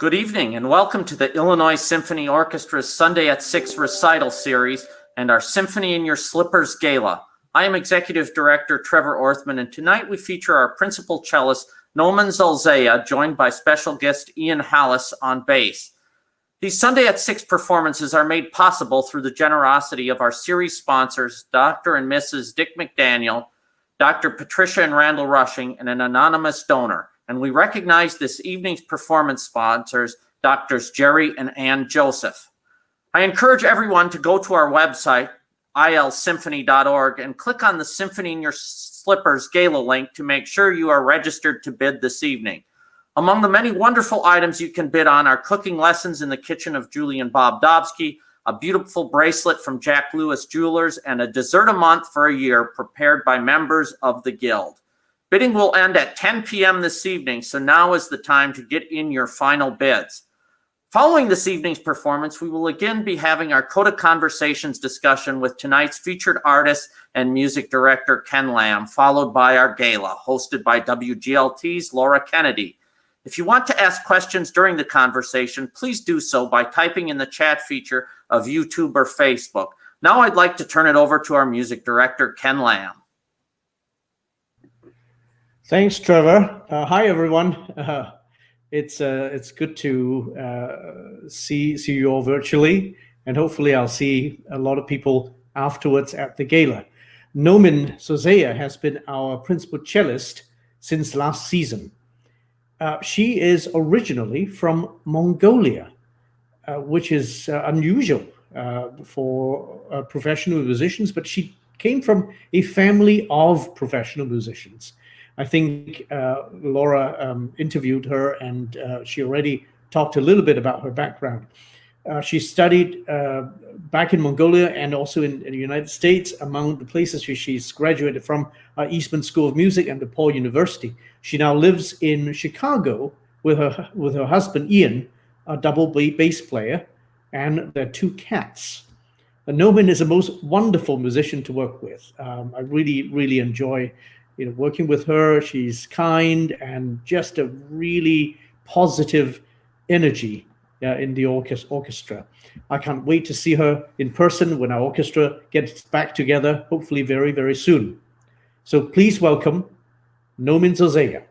Good evening and welcome to the Illinois Symphony Orchestra's Sunday at 6 Recital Series and our Symphony in Your Slippers Gala. I am Executive Director Trevor Orthman, and tonight we feature our principal cellist, Nomin Zolzaya, joined by special guest Ian Hallas on bass. These Sunday at 6 performances are made possible through the generosity of our series sponsors, Dr. and Mrs. Dick McDaniel, Dr. Patricia and Randall Rushing, and an anonymous donor. And we recognize this evening's performance sponsors, Drs. Jerry and Ann Joseph. I encourage everyone to go to our website, ilsymphony.org, and click on the Symphony in Your Slippers Gala link to make sure you are registered to bid this evening. Among the many wonderful items you can bid on are cooking lessons in the kitchen of Julie and Bob Dobsky, a beautiful bracelet from Jack Lewis Jewelers, and a dessert a month for a year prepared by members of the Guild. Bidding will end at 10 p.m. this evening, so now is the time to get in your final bids. Following this evening's performance, we will again be having our Code of Conversations discussion with tonight's featured artist and music director, Ken Lamb, followed by our gala, hosted by WGLT's Laura Kennedy. If you want to ask questions during the conversation, please do so by typing in the chat feature of YouTube or Facebook. Now I'd like to turn it over to our music director, Ken Lamb. Thanks, Trevor. Hi, everyone. It's good to see you all virtually, and hopefully I'll see a lot of people afterwards at the gala. Nomin Zolzaya has been our principal cellist since last season. She is originally from Mongolia, which is unusual for professional musicians, but she came from a family of professional musicians. I think Laura interviewed her, and she already talked a little bit about her background. She studied back in Mongolia and also in the United States. Among the places she's graduated from Eastman School of Music and DePaul University. She now lives in Chicago with her husband Ian, a double bass player, and their two cats. Nomin is a most wonderful musician to work with. I really enjoy working with her. She's kind and just a really positive energy in the orchestra. I can't wait to see her in person when our orchestra gets back together, hopefully very, very soon. So please welcome Nomin Zolzaya.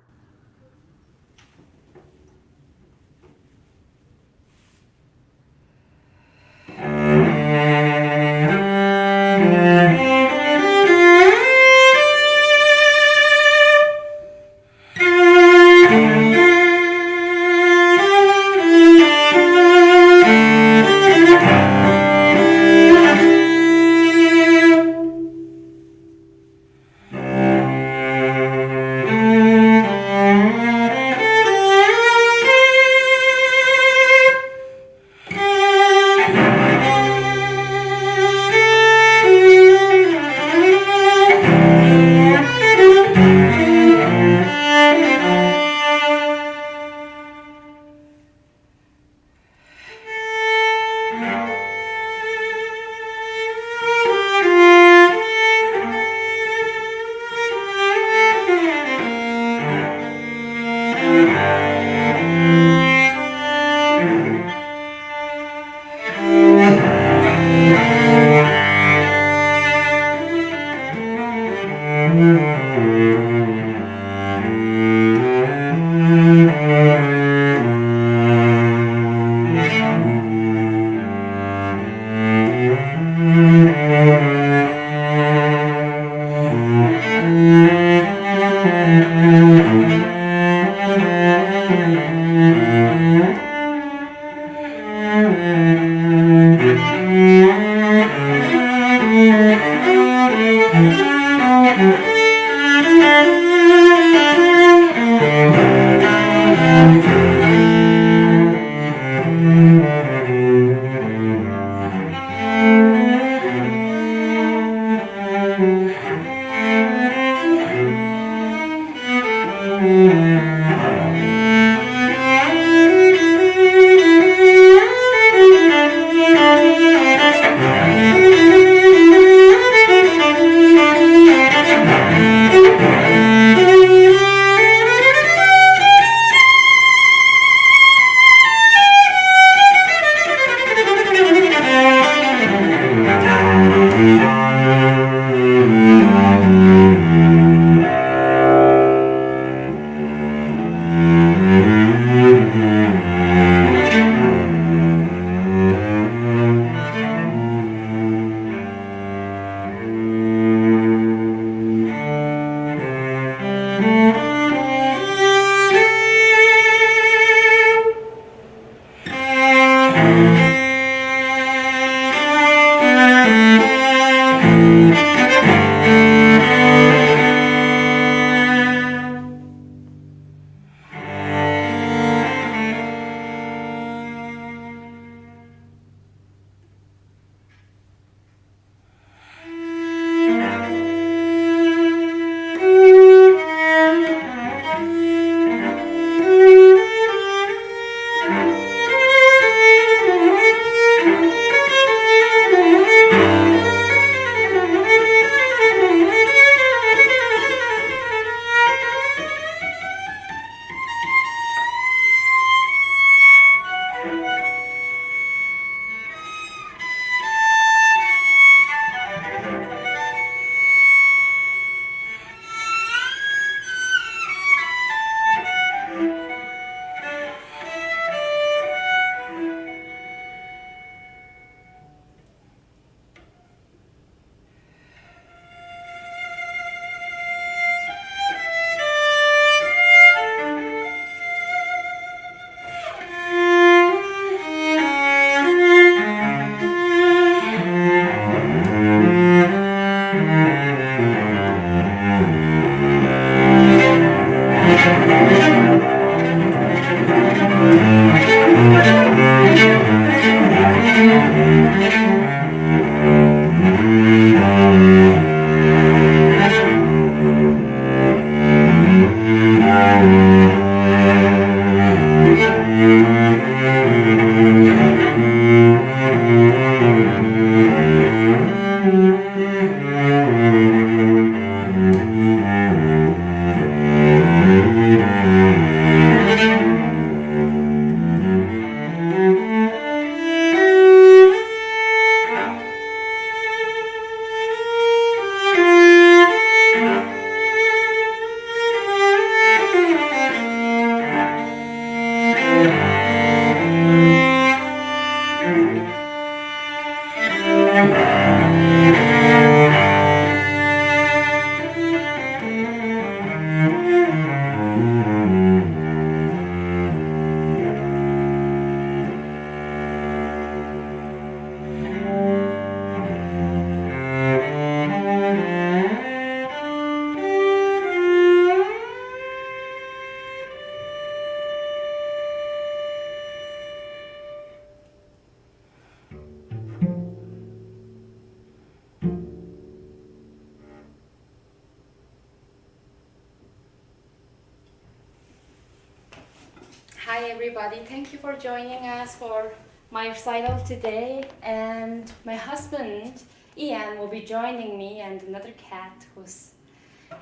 Hi everybody, thank you for joining us for my recital today. And my husband Ian will be joining me, and another cat who's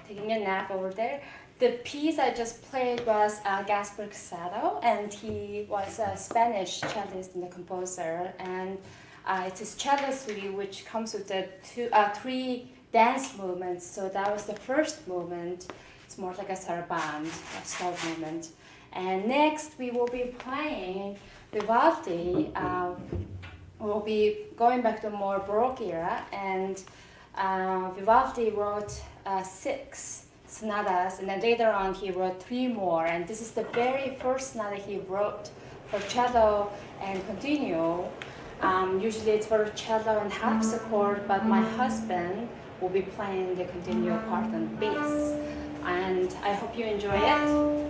taking a nap over there. The piece I just played was Gaspar Cassado, and he was a Spanish cellist and a composer. And it's his cello suite, which comes with the three dance movements. So that was the first movement. It's more like a saraband, a slow movement. And next we will be playing Vivaldi. We'll be going back to more Baroque era, and Vivaldi wrote 6 sonatas, and then later on he wrote 3 more, and this is the very first sonata he wrote for cello and continuo. Usually it's for cello and harpsichord, but my husband will be playing the continuo part on bass, and I hope you enjoy it.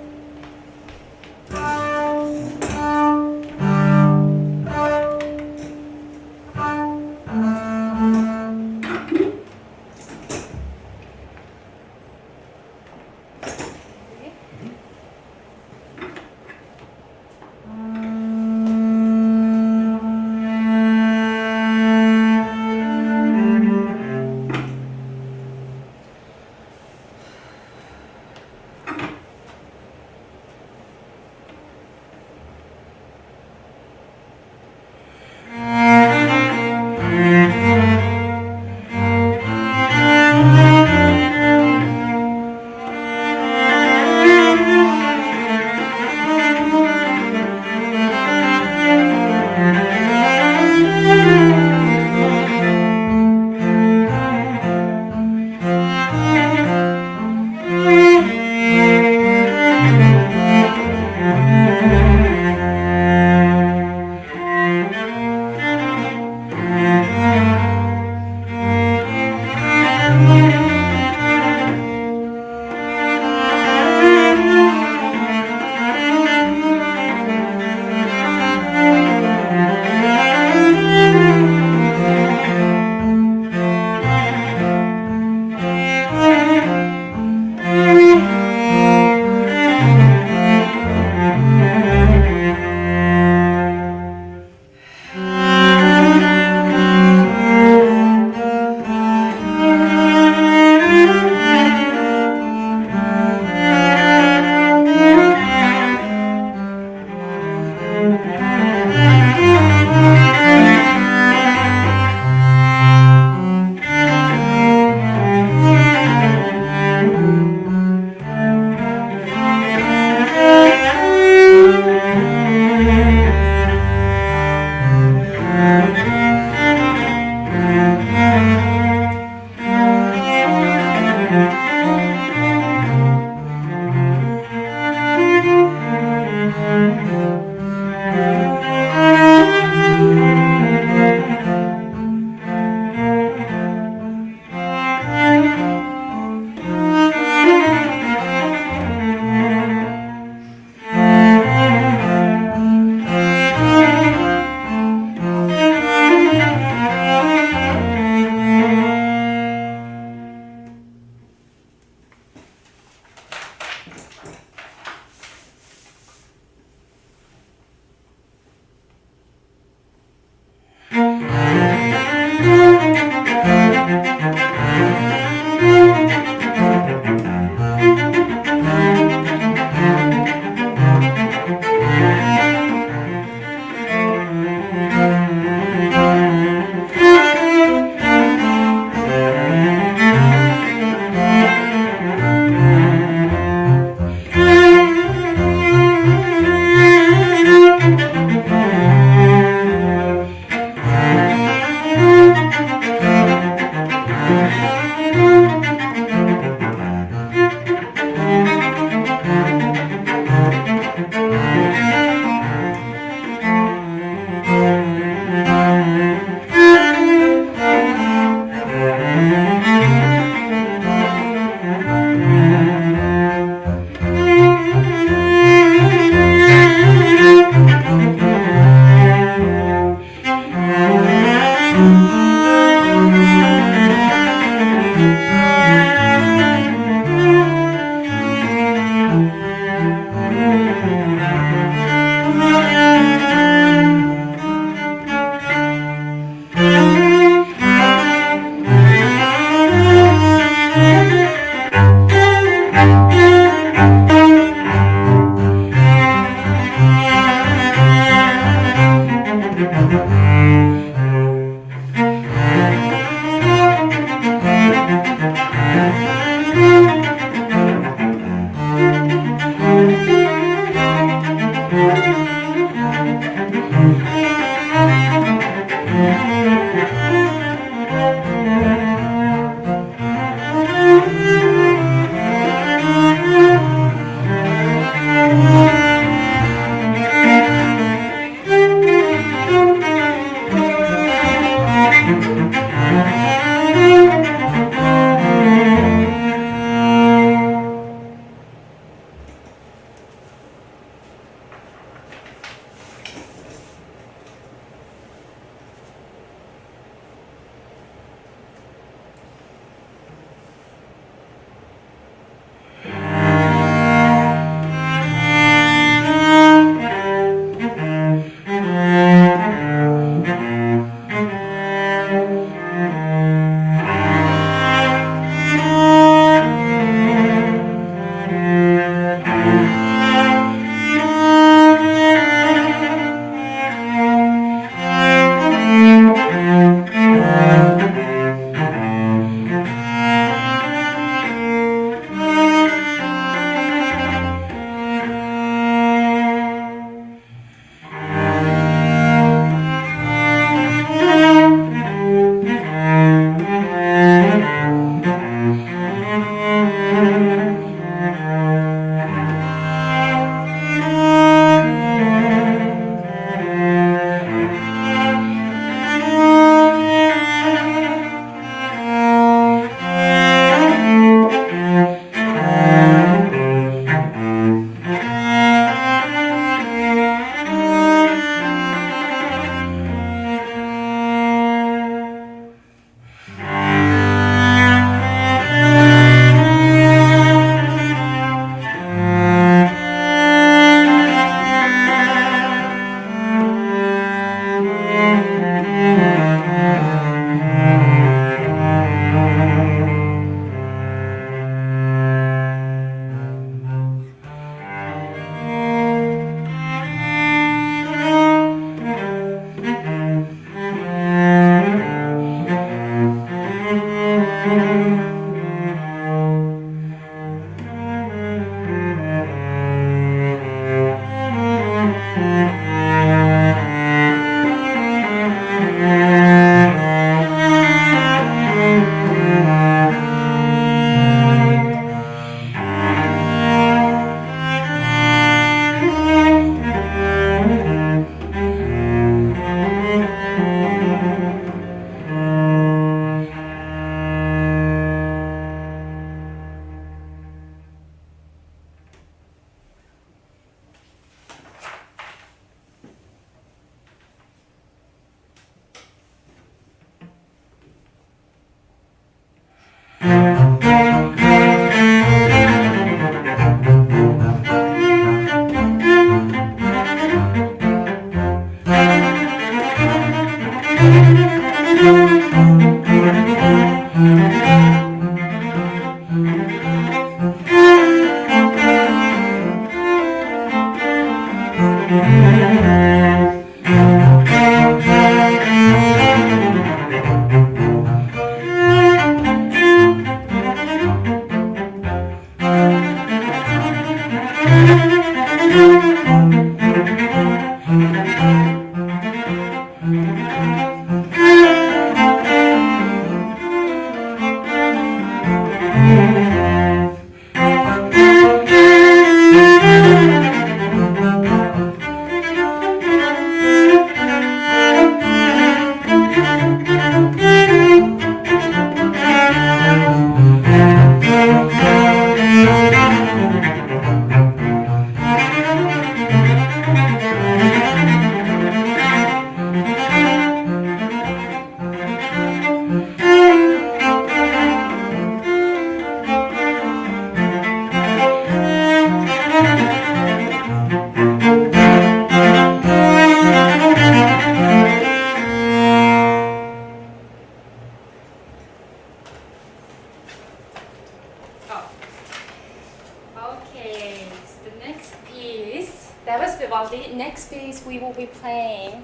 That was Vivaldi. Next piece we will be playing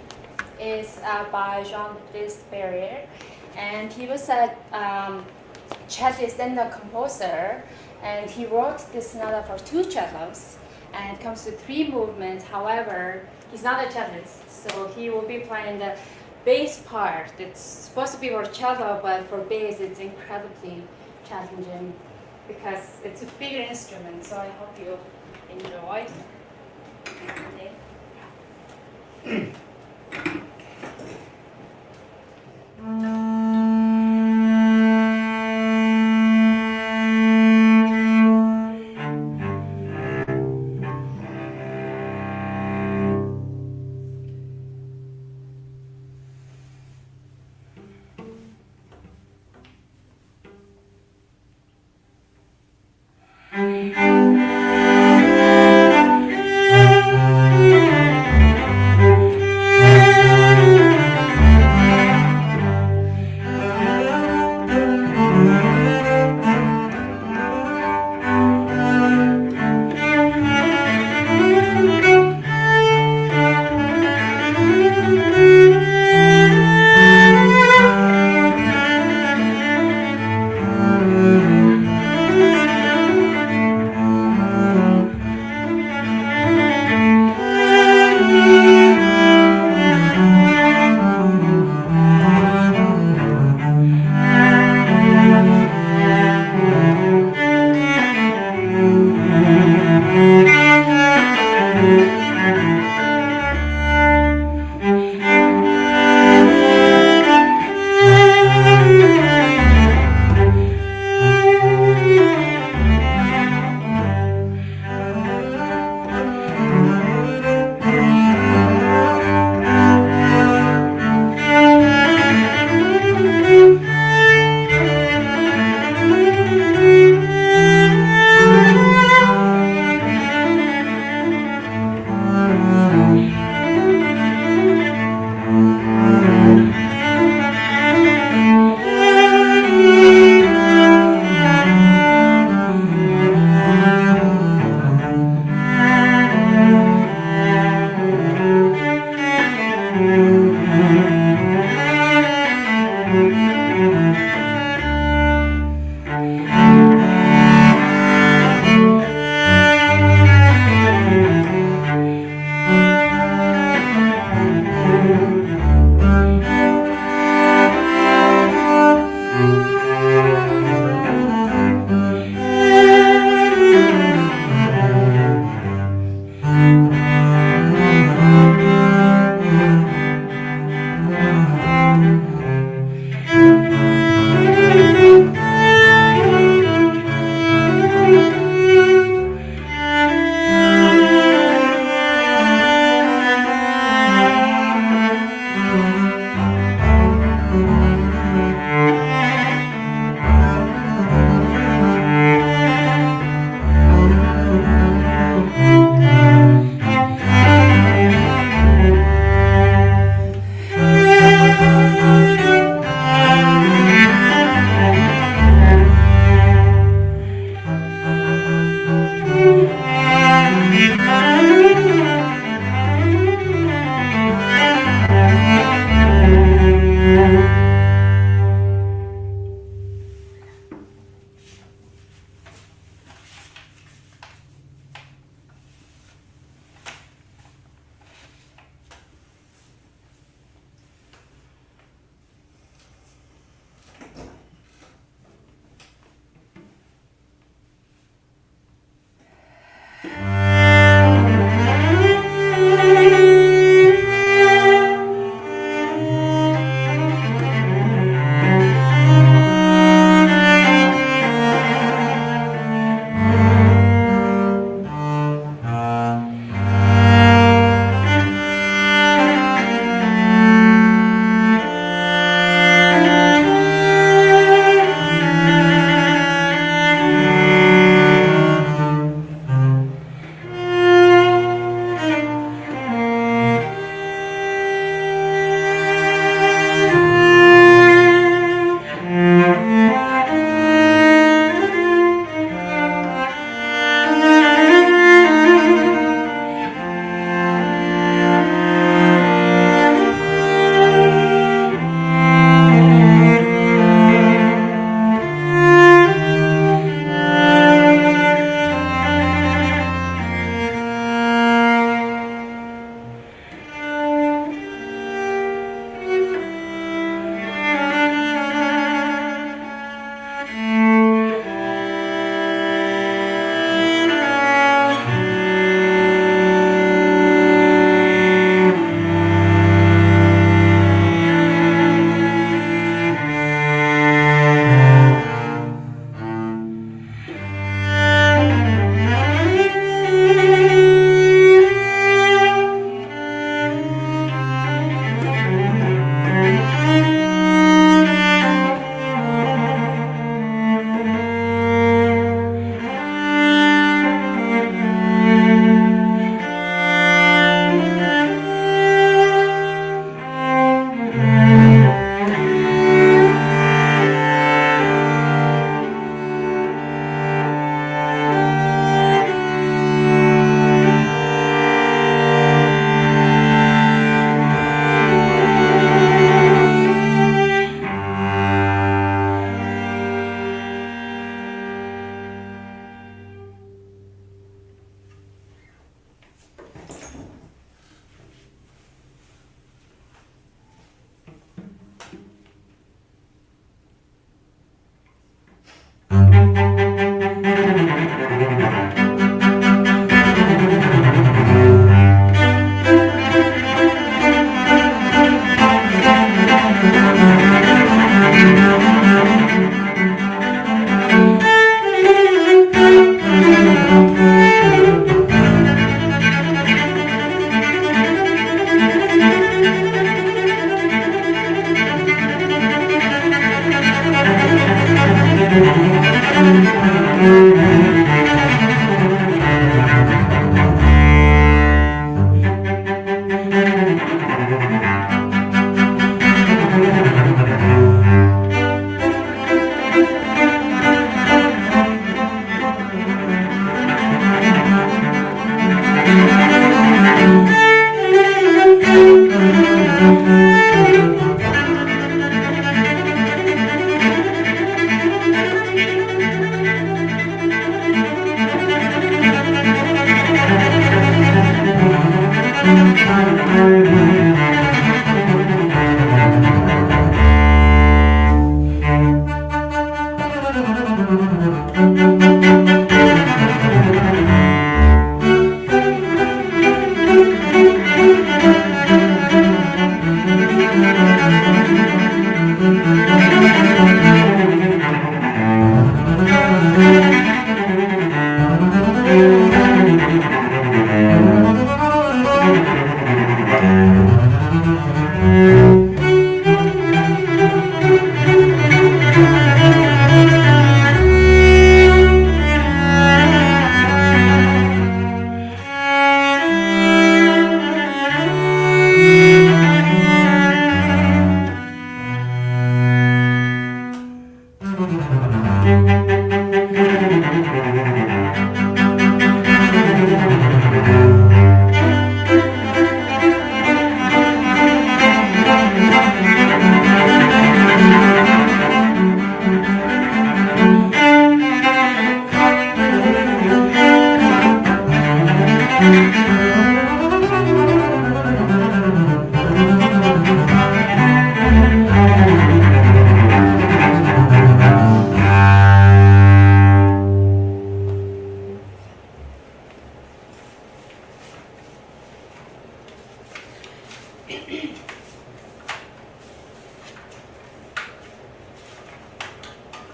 is by Jean-Baptiste Barriere, and he was a cellist and a composer, and he wrote this sonata for 2 cellos, and it comes to 3 movements. However, he's not a cellist, so he will be playing the bass part. It's supposed to be for cello, but for bass it's incredibly challenging because it's a bigger instrument, so I hope you enjoy. Okay.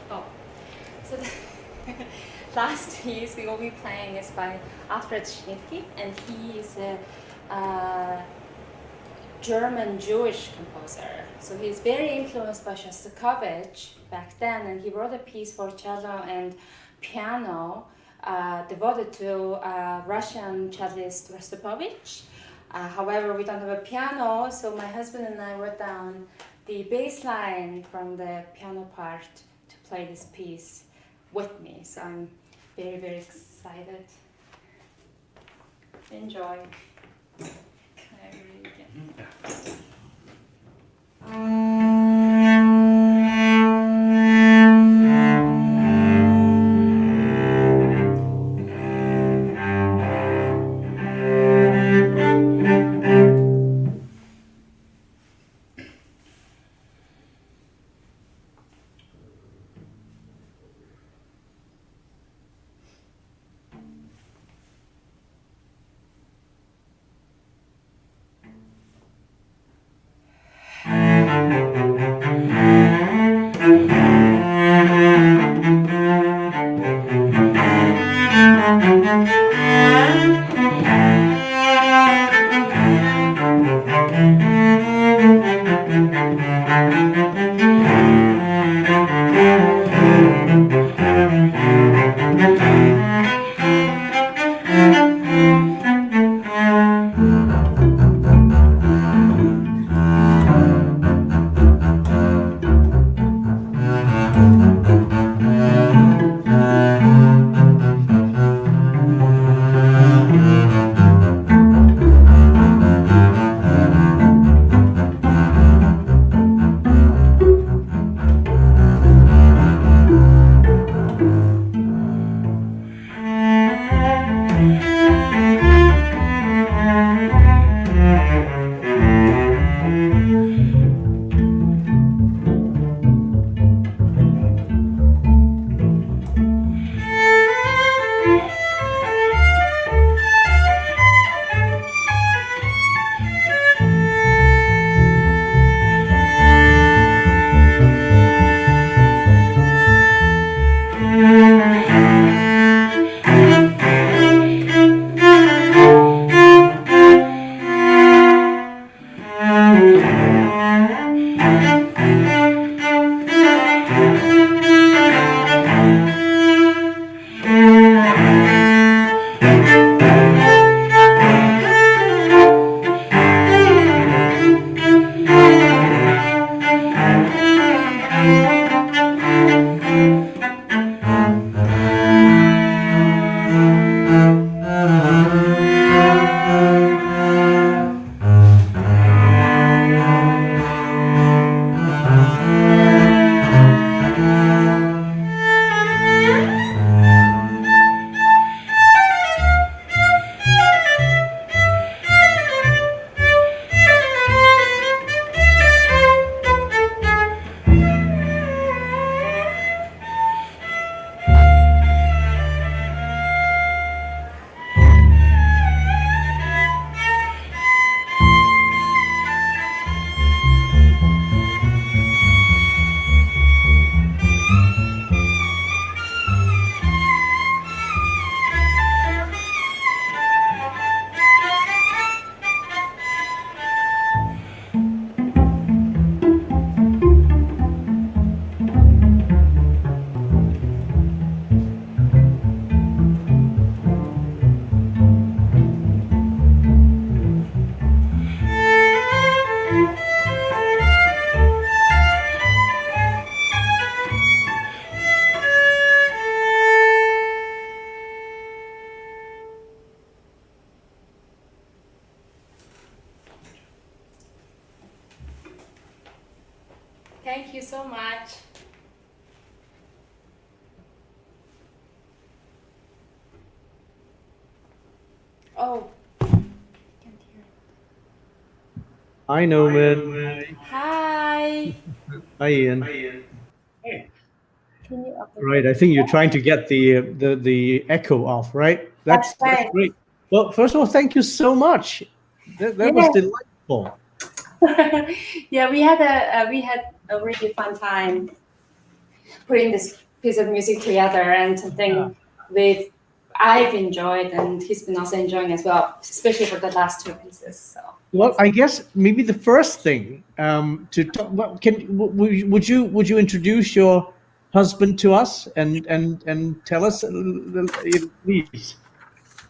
Oh, so the last piece we will be playing is by Alfred Schnittke, and he is a German Jewish composer. So he's very influenced by Shostakovich back then, and he wrote a piece for cello and piano devoted to Russian cellist Rostropovich. However, we don't have a piano, so my husband and I wrote down the bass line from the piano part to play this piece with me. So I'm very, very excited. Enjoy. Can I read again? Thank you so much. Oh, I can't hear. Hi, Nomin. Hi. Hi, Ian. Can you up Right, I think you're trying to get the echo off, right? That's right. Great. Well, first of all, thank you so much. That was Yeah. delightful. Yeah, we had a really fun time putting this piece of music together, and something I've enjoyed and he's been also enjoying as well, especially for the last two pieces. So Well, I guess maybe the first thing to talk about, would you introduce your husband to us and tell us a little, please?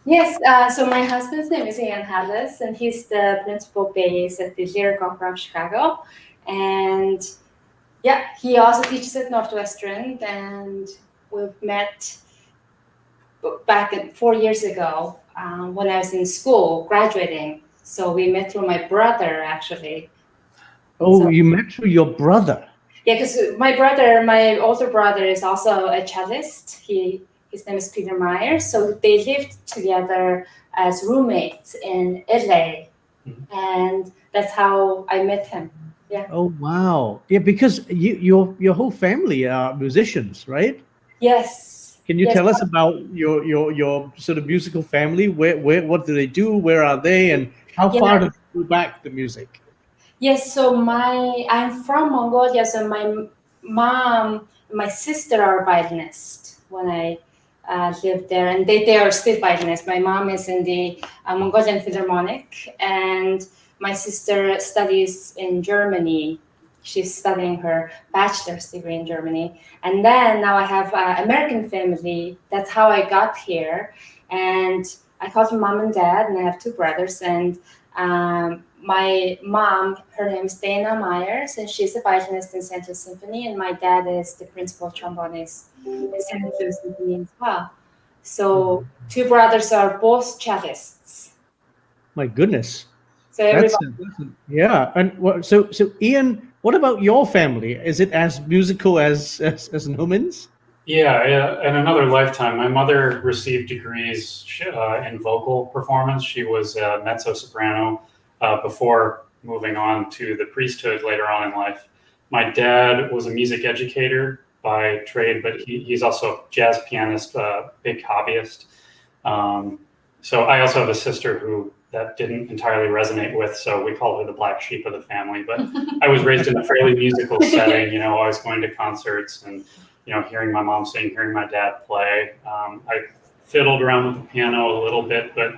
yes, so my husband's name is Ian Hallas, and he's the principal bass at the Lyric Opera of Chicago, and yeah, he also teaches at Northwestern, and we've met back 4 years ago when I was in school graduating. So we met through my brother, actually. Oh, So, you met through your brother. yeah, because my older brother is also a cellist. His name is Peter Myers. So they lived together as roommates in LA, and that's how I met him. Yeah. Oh, wow. Yeah, because your whole family are musicians, right? Yes. Can you Yes. tell us about your sort of musical family? Where what do they do? Where are they? And how far do they go back the music? Yes, so I'm from Mongolia, so my mom, my sister are violinists when I lived there, and they are still violinists. My mom is in the Mongolian Philharmonic, and my sister studies in Germany. She's studying her bachelor's degree in Germany, and then now I have American family. That's how I got here, and I call them mom and dad, and I have two brothers, and my mom, her name is Dana Myers, and she's a violinist in Central Symphony, and my dad is the principal trombonist in Central Symphony as well. So two brothers are both cellists. My goodness. So everybody, Yeah. And so Ian, what about your family? Is it as musical as Nomin's? Yeah, in another lifetime, my mother received degrees in vocal performance. She was a mezzo soprano before moving on to the priesthood later on in life. My dad was a music educator by trade, but he's also a jazz pianist, big hobbyist. So I also have a sister who that didn't entirely resonate with, so we call her the black sheep of the family. But I was raised in a fairly musical setting, always going to concerts and hearing my mom sing, hearing my dad play. I fiddled around with the piano a little bit, but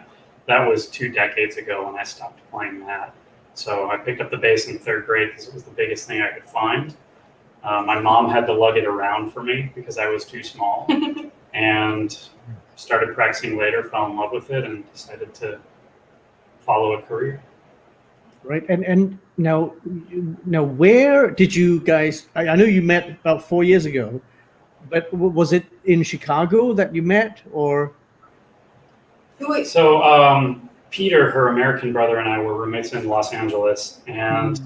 that was 2 decades ago when I stopped playing that. So I picked up the bass in 3rd grade because it was the biggest thing I could find. My mom had to lug it around for me because I was too small, and started practicing later, fell in love with it, and decided to follow a career. Right. And now where did you guys, I know you met about 4 years ago, but was it in Chicago that you met, or? So Peter, her American brother, and I were roommates in Los Angeles, and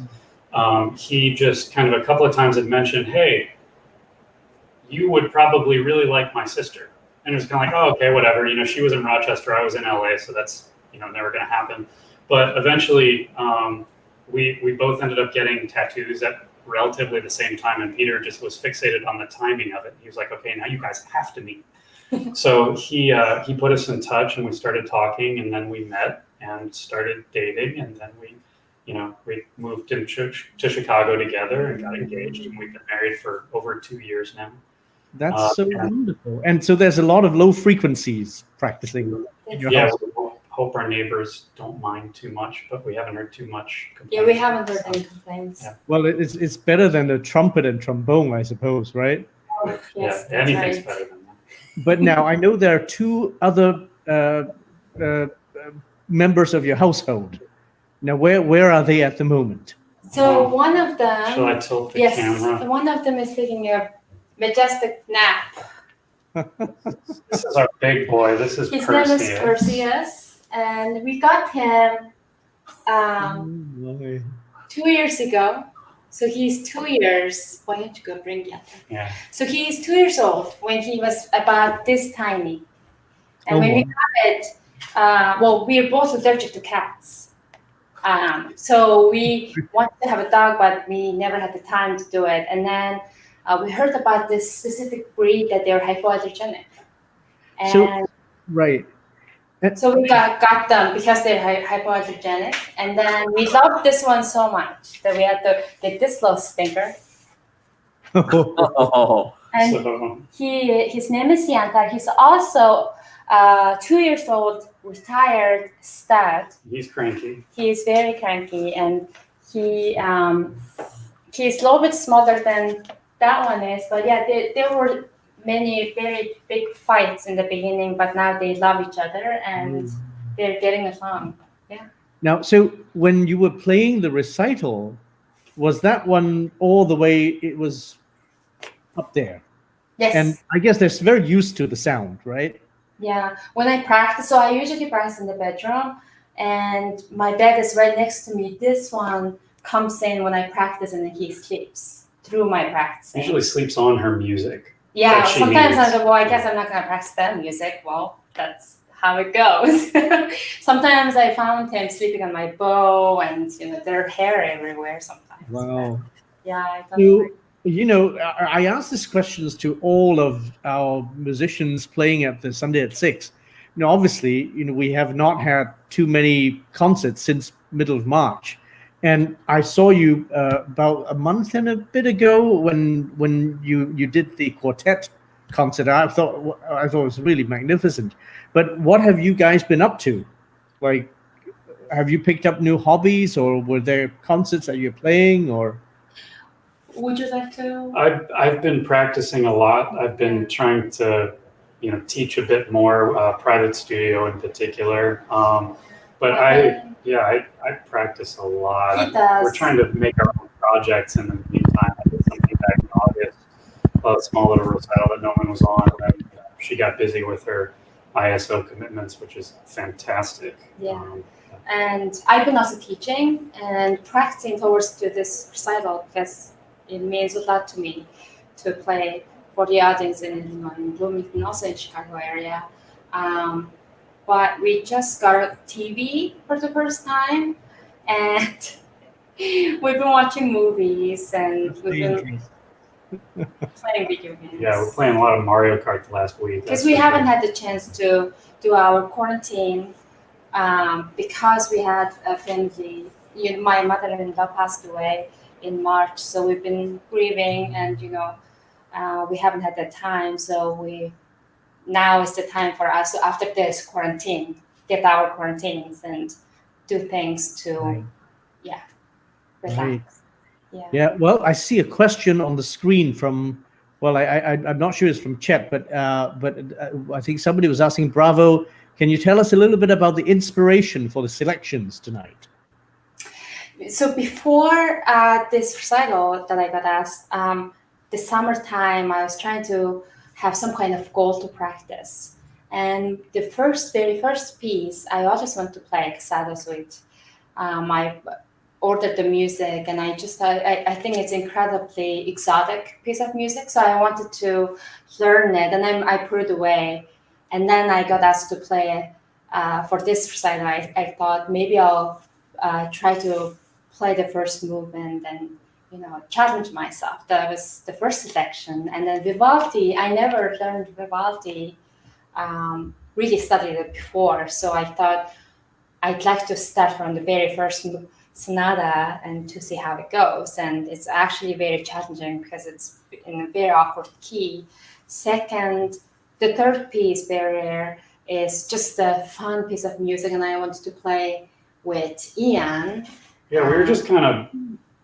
he just kind of a couple of times had mentioned, hey, you would probably really like my sister. And it was kind of like, oh, okay, whatever. She was in Rochester, I was in LA, so that's never going to happen. But eventually, we both ended up getting tattoos at relatively the same time, and Peter just was fixated on the timing of it. He was like, okay, now you guys have to meet. So he put us in touch, and we started talking, and then we met and started dating, and then we moved to Chicago together and got engaged, and we've been married for over 2 years now. That's so wonderful. And so there's a lot of low frequencies practicing in your house. We hope our neighbors don't mind too much, but we haven't heard too much complaints. yeah, we haven't heard any complaints. Yeah. Well, it's better than the trumpet and trombone, I suppose, right? Oh, yes, Yeah, anything's right. better than that. But now I know there are 2 other members of your household. Now, where are they at the moment? So one of them, Shall I tilt the yes, camera? one of them is taking a majestic nap. This is our big boy. This is His name is Perseus. Perseus, and we got him 2 years ago. So he's 2 years. Why don't you go bring Yata? Yeah. So he's 2 years old when he was about this tiny. And when we got it, we are both allergic to cats. So we wanted to have a dog, but we never had the time to do it. And then we heard about this specific breed that they're hypoallergenic. And So, right. So we got them because they're hypoallergenic, and then we loved this one so much that we had to get this little stinker. Oh, And So, his name is Yantar. He's also 2 years old, retired stud. he's cranky. He's very cranky, and he's a little bit smaller than that one is. But yeah, there were many very big fights in the beginning, but now they love each other and they're getting along. Yeah. Now, so when you were playing the recital, was that one all the way? It was up there, Yes. and I guess they're very used to the sound, right? Yeah. When I practice, so I usually practice in the bedroom, and my bed is right next to me. This one comes in when I practice, and then he sleeps through my practicing. Usually sleeps on her music. Yeah, that she sometimes I needs. go, well, I guess I'm not going to practice that music. Well, that's how it goes. Sometimes I found him sleeping on my bow, and there's hair everywhere sometimes. Wow. Yeah, I don't So, know. I asked these questions to all of our musicians playing at the Sunday at 6. Obviously, we have not had too many concerts since middle of March. And I saw you about a month and a bit ago when you did the quartet concert. I thought it was really magnificent. But what have you guys been up to? Like, have you picked up new hobbies, or were there concerts that you're playing, or? Would you like to? I've been practicing a lot. I've been trying to, teach a bit more, private studio in particular. But I practice a lot. He does. We're trying to make our own projects in the meantime. I did something back in August, a small little recital that Nomin was on, and then she got busy with her ISO commitments, which is fantastic. Yeah. And I've been also teaching and practicing towards to this recital because it means a lot to me to play for the audience in Illinois, in Bloomington, also in Chicago area. But we just got a TV for the first time, and we've been watching movies and we've been playing video games. Yeah, we're playing a lot of Mario Kart the last week. Because we haven't had the chance to do our quarantine because we had a family. My mother-in-law passed away in March, so we've been grieving, and we haven't had the time. So now is the time for us to, after this quarantine, get our quarantines and do things to, relax. Right. Yeah. Yeah. Well, I see a question on the screen from. Well, I'm not sure it's from chat, but I think somebody was asking, Bravo, can you tell us a little bit about the inspiration for the selections tonight? So before this recital that I got asked, the summertime, I was trying to have some kind of goal to practice. And the very first piece, I always want to play Cassado suite. I ordered the music, and I think it's incredibly exotic piece of music. So I wanted to learn it, and then I put it away. And then I got asked to play it for this recital. I thought maybe I'll try to play the first movement and challenge myself. That was the first selection. And then Vivaldi, I never learned Vivaldi, really studied it before. So I thought I'd like to start from the very first sonata and to see how it goes. And it's actually very challenging because it's in a very awkward key. Second, the third piece, Barriere, is just a fun piece of music, and I wanted to play with Ian. Yeah, we were just kind of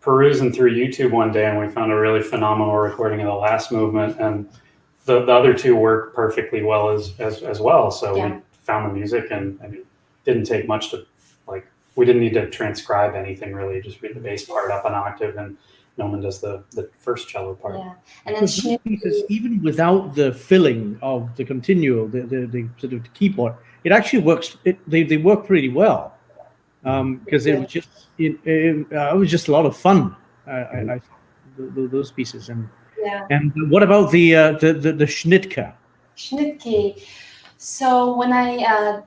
perusing through YouTube one day, and we found a really phenomenal recording of the last movement, and the other two work perfectly well as well. So we found the music, and it didn't take much to, we didn't need to transcribe anything really, just read the bass part up an octave, and Nomin does the first cello part. Yeah, and then Schnittke, even without the filling of the continuo, the sort of keyboard, it actually works. They work pretty well because it was just a lot of fun. Those pieces, and what about the Schnittke? Schnittke. So when I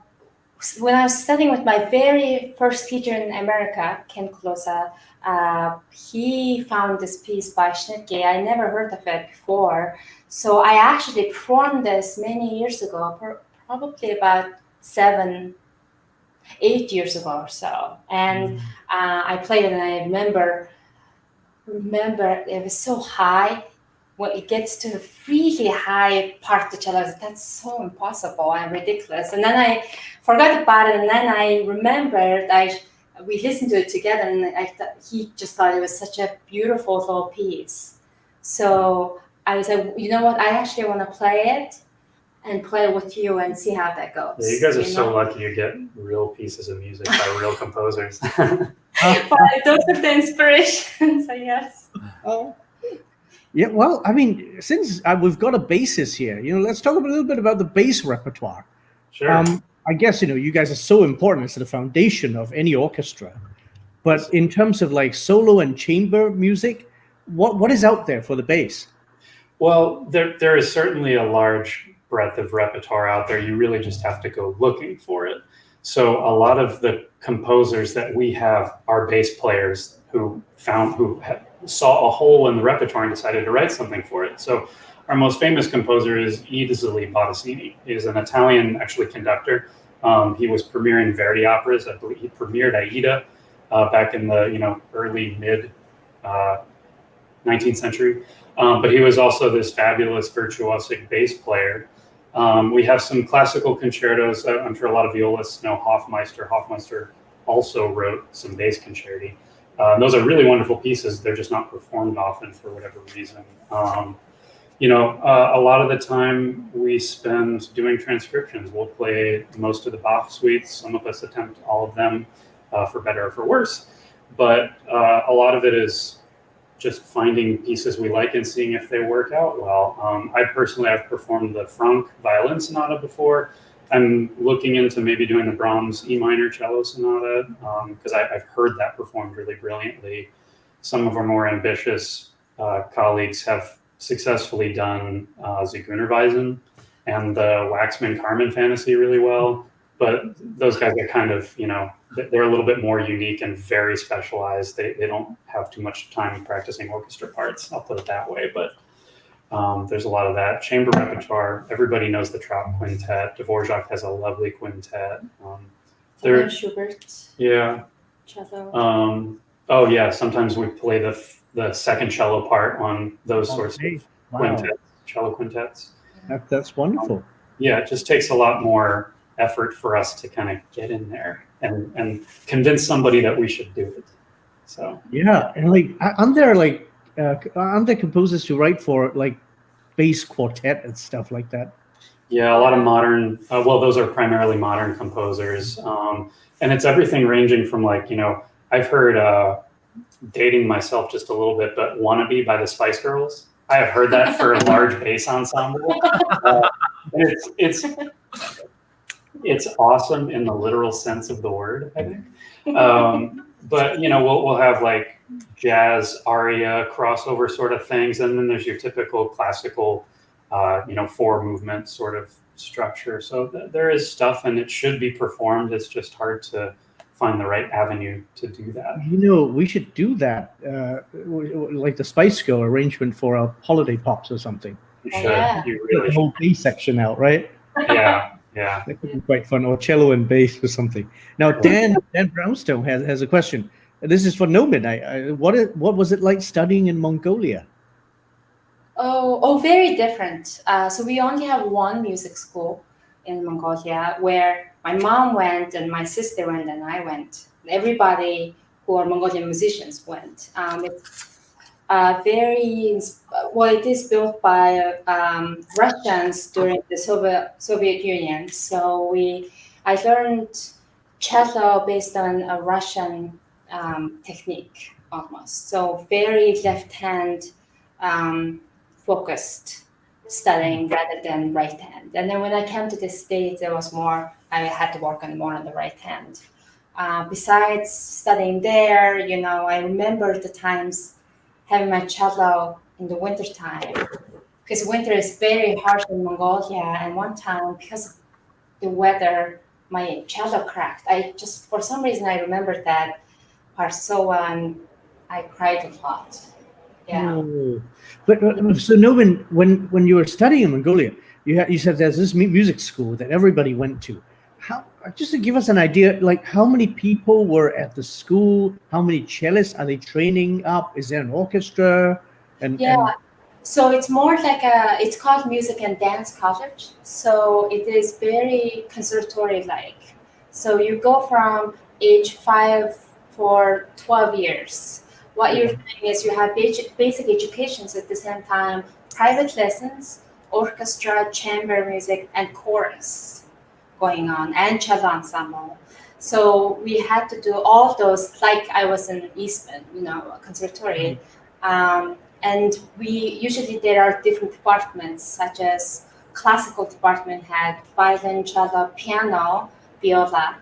was studying with my very first teacher in America, Ken Closa, he found this piece by Schnittke. I never heard of it before. So I actually performed this many years ago, probably about 7, 8 years ago or so, and I played it, and I remember it was so high. When it gets to a really high part of the cello, that's so impossible and ridiculous. And then I forgot about it, and then I remembered we listened to it together, and he just thought it was such a beautiful little piece. So I was like, you know what? I actually want to play it and play with you and see how that goes. Yeah, you guys are so lucky you get real pieces of music by real composers. But those are the inspirations, I guess. Yeah, well, I mean, since we've got a bassist here, let's talk a little bit about the bass repertoire. Sure. I guess, you guys are so important. It's the foundation of any orchestra. But in terms of like solo and chamber music, what is out there for the bass? Well, there is certainly a large breadth of repertoire out there. You really just have to go looking for it. So a lot of the composers that we have are bass players who saw a hole in the repertoire and decided to write something for it. So our most famous composer is easily Bottesini. He's an Italian, actually, conductor. He was premiering Verdi operas. I believe he premiered Aida back in the early mid 19th century. But he was also this fabulous virtuosic bass player. We have some classical concertos. I'm sure a lot of violists know Hofmeister. Hofmeister also wrote some bass concerti. Those are really wonderful pieces. They're just not performed often for whatever reason. A lot of the time we spend doing transcriptions. We'll play most of the Bach suites. Some of us attempt all of them, for better or for worse. But a lot of it is just finding pieces we like and seeing if they work out well. I've performed the Franck violin sonata before. I'm looking into maybe doing the Brahms E minor cello sonata because I've heard that performed really brilliantly. Some of our more ambitious colleagues have successfully done Zigeunerweisen and the Waxman Carmen Fantasy really well. But those guys are kind of, they're a little bit more unique and very specialized. They don't have too much time practicing orchestra parts, I'll put it that way. But there's a lot of that. Chamber repertoire, everybody knows the Trapp Quintet. Dvorak has a lovely quintet. Schubert. Yeah. Cello. Oh, yeah, sometimes we play the second cello part on those sorts of quintets, cello quintets. That's wonderful. Yeah, it just takes a lot more effort for us to kind of get in there and convince somebody that we should do it. So yeah, and aren't there composers who write for like bass quartet and stuff like that? Yeah, a lot of modern. Those are primarily modern composers, and it's everything ranging from I've heard dating myself just a little bit, but "Wannabe" by the Spice Girls. I have heard that for a large bass ensemble. It's awesome in the literal sense of the word, I think. But we'll have like jazz aria crossover sort of things, and then there's your typical classical, 4-movement sort of structure. So there is stuff, and it should be performed. It's just hard to find the right avenue to do that. We should do that, like the Spice Girl arrangement for a Holiday Pops or something. You should. Yeah. You really the whole bass section out, right? Yeah. That could be quite fun, or cello and bass or something. Now, Dan Brownstone has a question. This is for Nomin. What was it like studying in Mongolia? Oh, very different. So we only have one music school in Mongolia where my mom went and my sister went and I went. Everybody who are Mongolian musicians went. It is built by Russians during the Soviet Union. So I learned cello based on a Russian technique almost. So very left hand focused studying rather than right hand. And then when I came to the States, I had to work more on the right hand. Besides studying there, I remember the times having my cello in the winter time, because winter is very harsh in Mongolia. And one time, because of the weather, my cello cracked. For some reason, I remembered that part. So I cried a lot. Yeah. Oh. But so Nomin, when you were studying in Mongolia, you said there's this music school that everybody went to. just to give us an idea, like how many people were at the school? How many cellists are they training up? Is there an orchestra? And So it's more like it's called Music and Dance College. So it is very conservatory-like. So you go from age 5 for 12 years. What you're doing is you have basic educations at the same time, private lessons, orchestra, chamber music, and chorus going on, and cello ensemble. So we had to do all those, like I was in Eastman, conservatory. And there are different departments, such as classical department had violin, cello, piano, viola.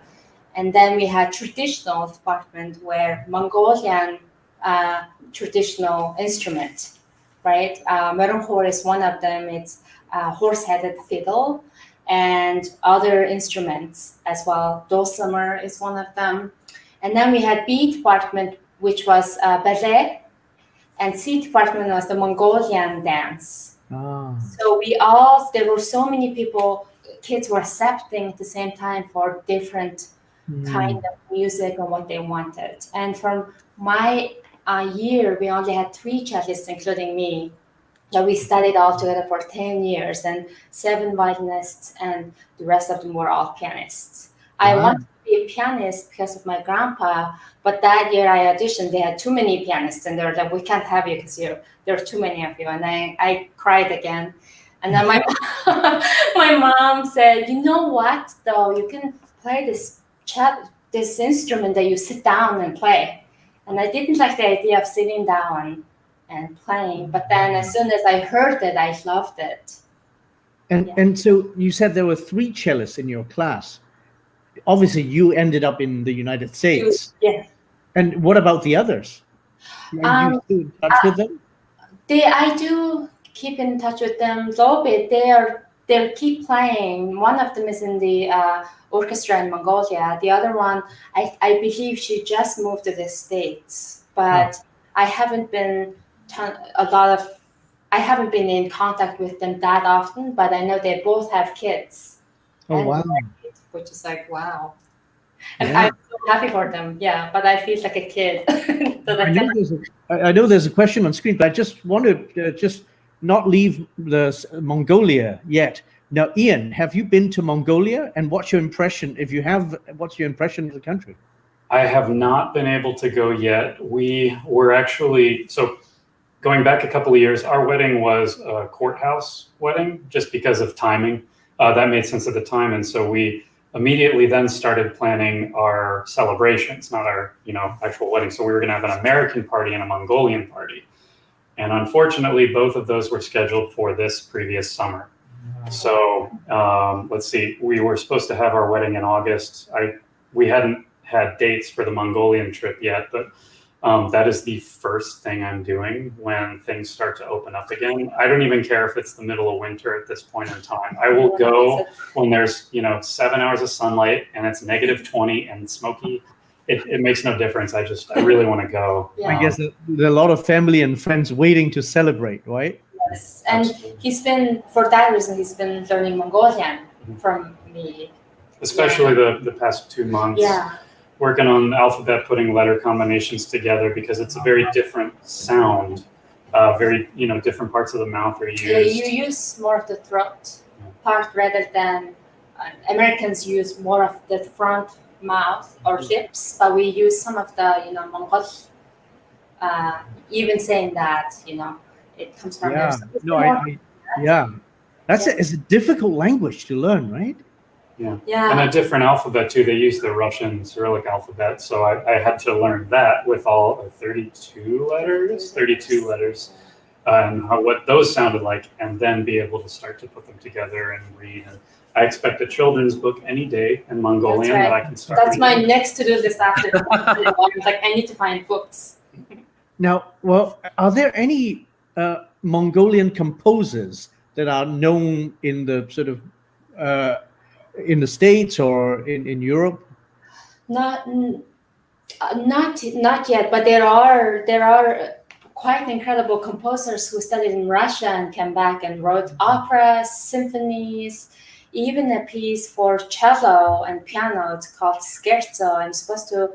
And then we had traditional department where Mongolian traditional instrument, right? Meronkhor is one of them. It's horse-headed fiddle and other instruments as well. Dulcimer is one of them. And then we had B department, which was ballet. And C department was the Mongolian dance. So there were so many people, kids were accepting at the same time for different kind of music and what they wanted. And from my year, we only had 3 cellists, including me. So we studied all together for 10 years, and 7 violinists, and the rest of them were all pianists. I wanted to be a pianist because of my grandpa, but that year I auditioned, they had too many pianists, and they were like, we can't have you because there are too many of you. And I cried again. And then my mom said, you know what, though, you can play this instrument that you sit down and play. And I didn't like the idea of sitting down and playing, but then as soon as I heard it, I loved it. And so you said there were 3 cellists in your class. Obviously, you ended up in the United States. Yeah. And what about the others? Are you still in touch with them? I do keep in touch with them a little bit. They keep playing. One of them is in the orchestra in Mongolia. The other one, I believe she just moved to the States, but I haven't been in contact with them that often, but I know they both have kids. Wow. Which is like, wow. And I'm so happy for them, but I feel like a kid. I know there's a question on screen, but I just want to just not leave Mongolia yet. Now, Ian, have you been to Mongolia, and what's your impression? If you have, what's your impression of the country? I have not been able to go yet. We were actually, so going back a couple of years, our wedding was a courthouse wedding just because of timing. That made sense at the time. And so we immediately then started planning our celebrations, not our, actual wedding. So we were going to have an American party and a Mongolian party. And unfortunately, both of those were scheduled for this previous summer. So let's see, we were supposed to have our wedding in August. We hadn't had dates for the Mongolian trip yet, but that is the first thing I'm doing when things start to open up again. I don't even care if it's the middle of winter at this point in time. I will go when there's 7 hours of sunlight and it's -20 and smoky. It makes no difference. I really want to go. Yeah. I guess there are a lot of family and friends waiting to celebrate, right? Yes, and for that reason, he's been learning Mongolian from me. Especially the past 2 months. Yeah. Working on the alphabet, putting letter combinations together because it's a very different sound. Very, different parts of the mouth are used. Yeah, you use more of the throat part rather than Americans use more of the front mouth or lips, but we use some of the, Mongol. Even saying that, it comes from there. It's a difficult language to learn, right? Yeah. And a different alphabet too. They use the Russian Cyrillic alphabet, so I had to learn that with all 32 letters, and what those sounded like, and then be able to start to put them together and read. And I expect a children's book any day in Mongolian that I can start. That's reading. My next to-do list after. I need to find books. Now, are there any Mongolian composers that are known in the sort of in the States or in Europe? Not yet, but there are quite incredible composers who studied in Russia and came back and wrote operas, symphonies, even a piece for cello and piano. It's called Scherzo. I'm supposed to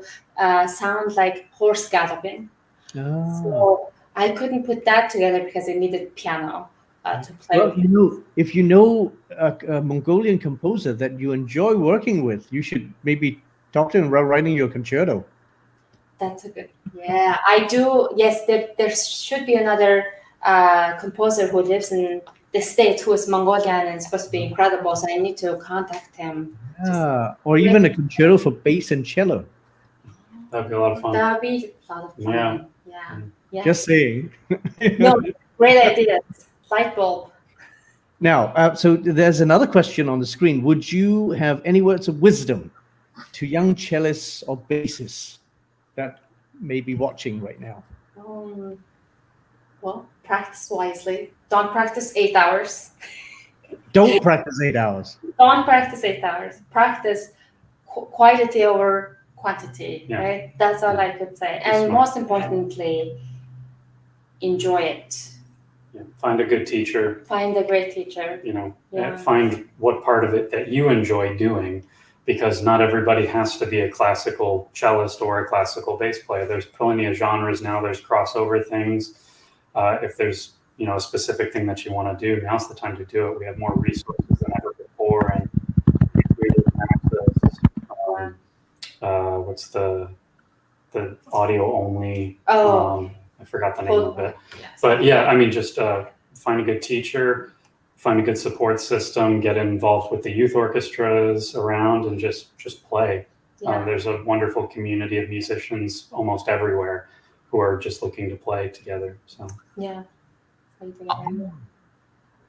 sound like horse galloping. So I couldn't put that together because I needed piano to play. Well, if you know a Mongolian composer that you enjoy working with, you should maybe talk to him about writing your concerto. That's a good. Yeah, I do. Yes, there should be another composer who lives in the States who is Mongolian and supposed to be incredible. So I need to contact him. Or even a concerto for bass and cello. That'd be a lot of fun. That would be a lot of fun. Yeah. Just saying. No, great ideas. Light bulb. Now, so there's another question on the screen. Would you have any words of wisdom to young cellists or bassists that may be watching right now? Well, practice wisely. Don't practice 8 hours. Don't practice 8 hours. Don't practice 8 hours. Practice quality over quantity, right? That's all I could say. And most importantly, enjoy it. Yeah. Find a good teacher. Find a great teacher. Find what part of it that you enjoy doing, because not everybody has to be a classical cellist or a classical bass player. There's plenty of genres now. There's crossover things. If there's a specific thing that you want to do, now's the time to do it. We have more resources than ever before, and what's the audio only? I forgot the name of it. Yes. But yeah, I mean, just find a good teacher, find a good support system, get involved with the youth orchestras around, and just play. Yeah. There's a wonderful community of musicians almost everywhere who are just looking to play together. So yeah.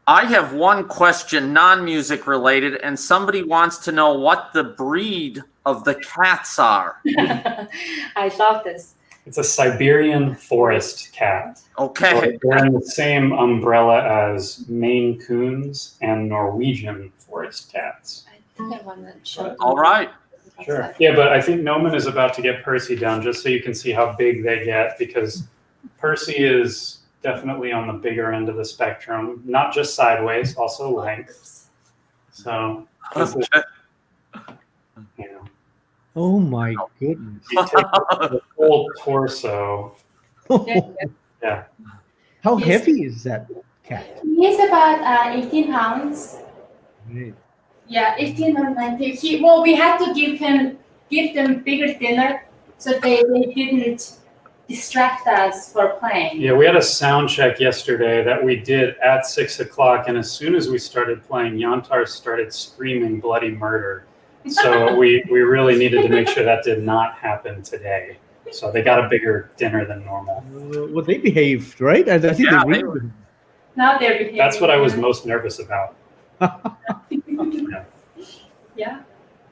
I have one question, non-music related, and somebody wants to know what the breed of the cats are. I love this. It's a Siberian forest cat. Okay. So they're in the same umbrella as Maine Coons and Norwegian forest cats. I think I want to show. All right. Sure. Yeah, but I think Nomin is about to get Percy down just so you can see how big they get, because Percy is definitely on the bigger end of the spectrum, not just sideways, also length. So, Oh my goodness. You take the whole torso. Yeah. How heavy is that cat? He's about 18 pounds. Right. Yeah, 18 or 19. Well, we had to give them bigger dinner so they didn't distract us for playing. Yeah, we had a sound check yesterday that we did at 6 o'clock, and as soon as we started playing, Yantar started screaming bloody murder. So we really needed to make sure that did not happen today. So they got a bigger dinner than normal. Well, they behaved, right? I think they really. Now they're behaving. That's what I was most nervous about. Yeah.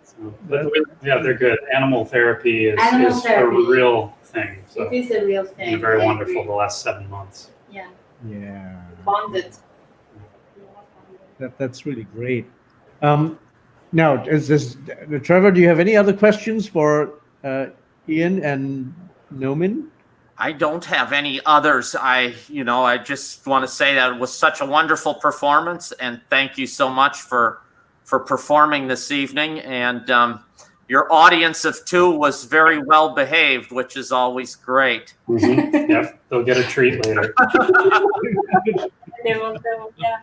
So, but they're good. Animal therapy is a real thing. So it is a real thing. It's been very wonderful the last 7 months. Yeah. Yeah. Bonded. That's really great. Now, Trevor, do you have any other questions for Ian and Nomin? I don't have any others. I just want to say that it was such a wonderful performance, and thank you so much for performing this evening. And your audience of 2 was very well behaved, which is always great. Mm-hmm. Yep, they'll get a treat later. They will, yeah.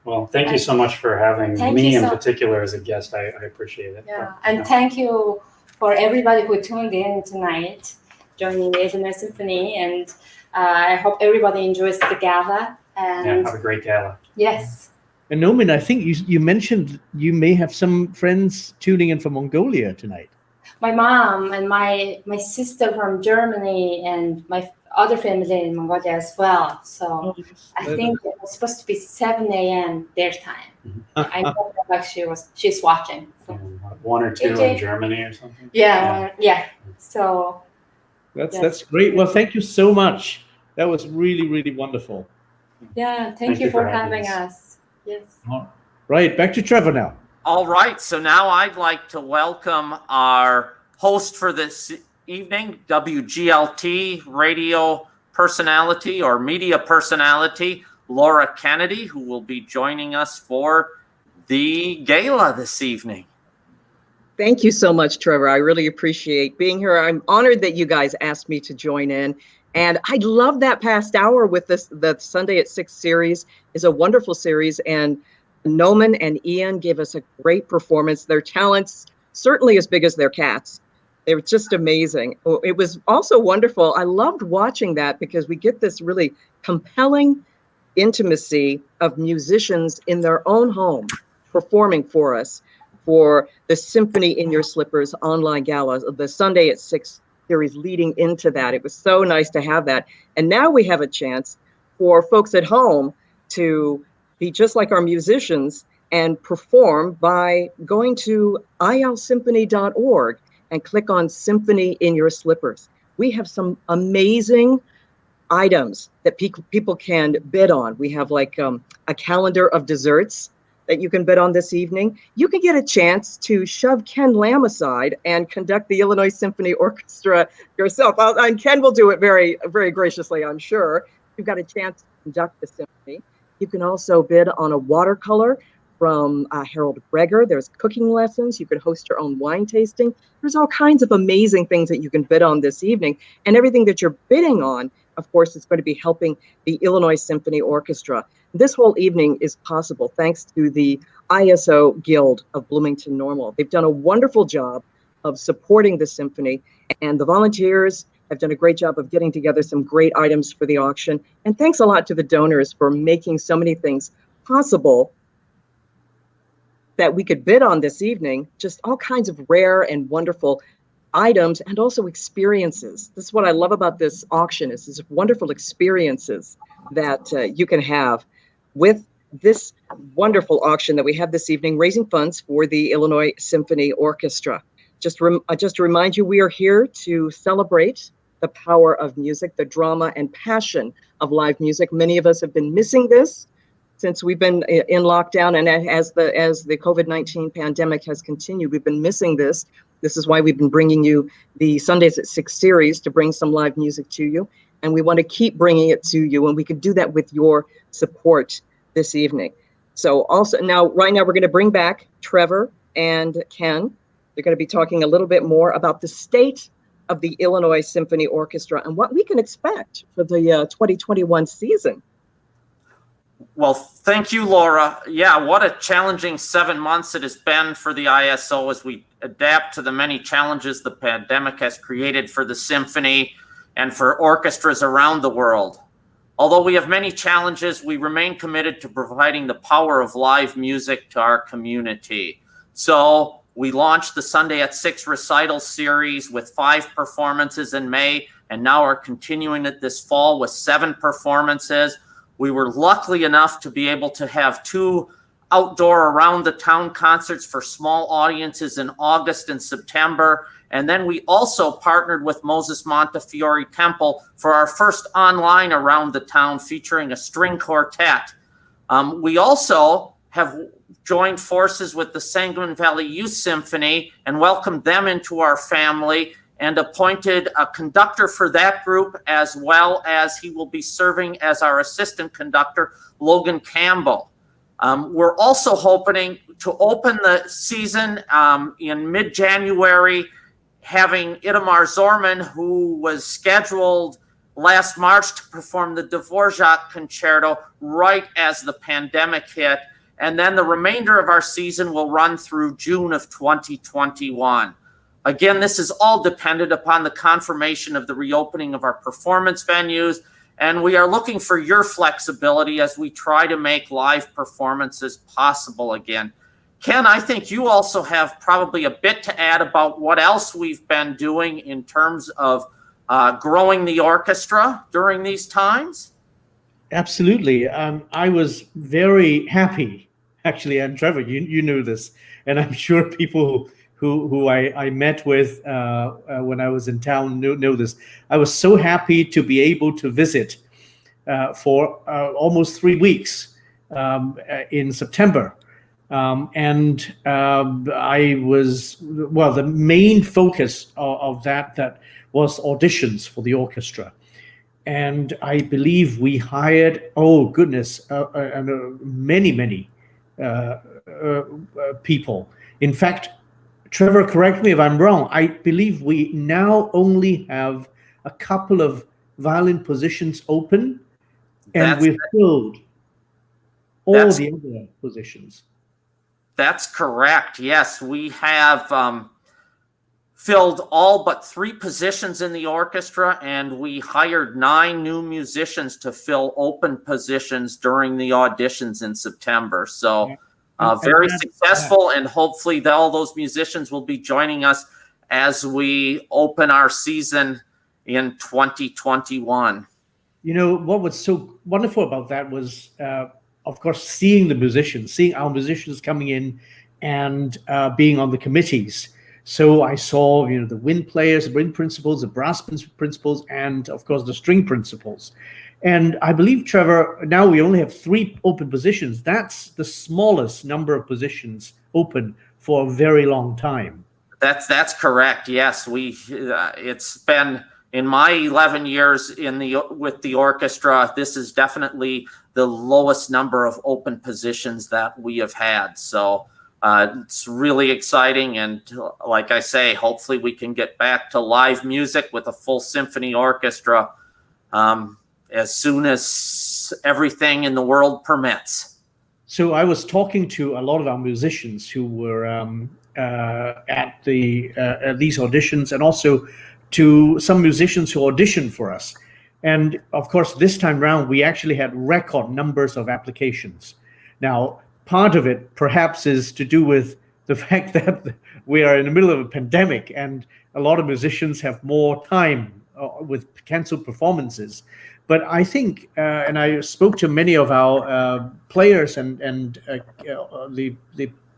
Well, thank you so much for having me in particular as a guest. I appreciate it. Yeah, and thank you for everybody who tuned in tonight, joining the Illinois Symphony, and I hope everybody enjoys the gala. And have a great gala. Yes. And Nomin, I think you mentioned you may have some friends tuning in from Mongolia tonight. My mom and my sister from Germany and my other family in Mongolia as well. So I think it was supposed to be 7 a.m. their time. I know that she's watching. So. 1 or 2 in Germany or something. Yeah. So that's great. Well, thank you so much. That was really, really wonderful. Yeah, thank you for having us. Yes. Right, back to Trevor now. All right, so now I'd like to welcome our host for this evening, WGLT radio personality or media personality, Laura Kennedy, who will be joining us for the gala this evening. Thank you so much, Trevor. I really appreciate being here. I'm honored that you guys asked me to join in. And I love that past hour with the Sunday at 6 series is a wonderful series. And Nomin and Ian gave us a great performance. Their talents certainly as big as their cats. They were just amazing. It was also wonderful. I loved watching that because we get this really compelling intimacy of musicians in their own home performing for us for the Symphony in Your Slippers online gala, the Sunday at 6 series leading into that. It was so nice to have that. And now we have a chance for folks at home to be just like our musicians and perform by going to ilsymphony.org and click on Symphony in Your Slippers. We have some amazing items that people can bid on. We have like a calendar of desserts that you can bid on this evening. You can get a chance to shove Ken Lamb aside and conduct the Illinois Symphony Orchestra yourself. And Ken will do it very, very graciously, I'm sure. You've got a chance to conduct the symphony. You can also bid on a watercolor from Harold Breger. There's cooking lessons. You could host your own wine tasting. There's all kinds of amazing things that you can bid on this evening. And everything that you're bidding on, of course, is going to be helping the Illinois Symphony Orchestra. This whole evening is possible thanks to the ISO Guild of Bloomington Normal. They've done a wonderful job of supporting the symphony, and the volunteers have done a great job of getting together some great items for the auction. And thanks a lot to the donors for making so many things possible that we could bid on this evening, just all kinds of rare and wonderful items and also experiences. This is what I love about this auction is these wonderful experiences that you can have with this wonderful auction that we have this evening, raising funds for the Illinois Symphony Orchestra. Just to remind you, we are here to celebrate the power of music, the drama and passion of live music. Many of us have been missing this since we've been in lockdown, and as the COVID-19 pandemic has continued, we've been missing this. This is why we've been bringing you the Sundays at 6 series to bring some live music to you. And we want to keep bringing it to you, and we can do that with your support this evening. So also right now we're going to bring back Trevor and Ken. They're going to be talking a little bit more about the state of the Illinois Symphony Orchestra and what we can expect for the 2021 season. Well, thank you, Laura. Yeah, what a challenging 7 months it has been for the ISO as we adapt to the many challenges the pandemic has created for the symphony and for orchestras around the world. Although we have many challenges, we remain committed to providing the power of live music to our community. So we launched the Sunday at 6 Recital Series with 5 performances in May, and now are continuing it this fall with 7 performances. We were lucky enough to be able to have 2 outdoor around the town concerts for small audiences in August and September. And then we also partnered with Moses Montefiore Temple for our first online around the town featuring a string quartet. We also have joined forces with the Sangamon Valley Youth Symphony and welcomed them into our family and appointed a conductor for that group, as well as he will be serving as our assistant conductor, Logan Campbell. We're also hoping to open the season in mid-January, having Itamar Zorman, who was scheduled last March to perform the Dvorak Concerto right as the pandemic hit. And then the remainder of our season will run through June of 2021. Again, this is all dependent upon the confirmation of the reopening of our performance venues, and we are looking for your flexibility as we try to make live performances possible again. Ken, I think you also have probably a bit to add about what else we've been doing in terms of growing the orchestra during these times. Absolutely. I was very happy, actually, and Trevor, you knew this, and I'm sure people who I met with when I was in town know this. I was so happy to be able to visit for almost 3 weeks in September. And I was, well, the main focus of that was auditions for the orchestra. And I believe we hired, many people. In fact, Trevor, correct me if I'm wrong, I believe we now only have a couple of violin positions open, and That's we've filled all that's the other positions. that's correct. Yes, we have filled all but 3 positions in the orchestra, and we hired 9 new musicians to fill open positions during the auditions in September. So very successful, and hopefully all those musicians will be joining us as we open our season in 2021. You know, what was so wonderful about that was, of course, seeing the musicians, seeing our musicians coming in and being on the committees. So I saw, you know, the wind players, the wind principals, the brass principals, and of course the string principals. And I believe, Trevor, now we only have 3 open positions. That's the smallest number of positions open for a very long time. That's correct. Yes, it's been, in my 11 years with the orchestra, this is definitely the lowest number of open positions that we have had. So it's really exciting, and like I say, hopefully we can get back to live music with a full symphony orchestra as soon as everything in the world permits. So I was talking to a lot of our musicians who were at these auditions, and also to some musicians who auditioned for us. And of course, this time round, we actually had record numbers of applications. Now, part of it perhaps is to do with the fact that we are in the middle of a pandemic, and a lot of musicians have more time with canceled performances. But I think, and I spoke to many of our players and the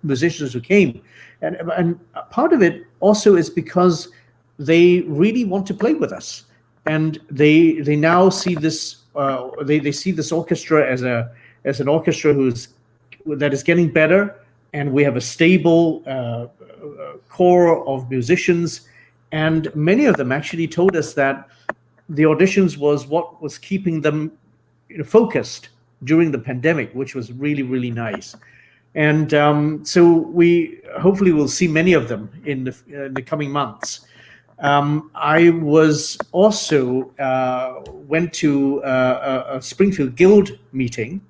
musicians who came, and part of it also is because they really want to play with us, and they now see this they see this orchestra as an orchestra that is getting better, and we have a stable core of musicians, and many of them actually told us that the auditions was what was keeping them, you know, focused during the pandemic, which was really, really nice. And so we hopefully will see many of them in the coming months. I was also went to a Springfield Guild meeting,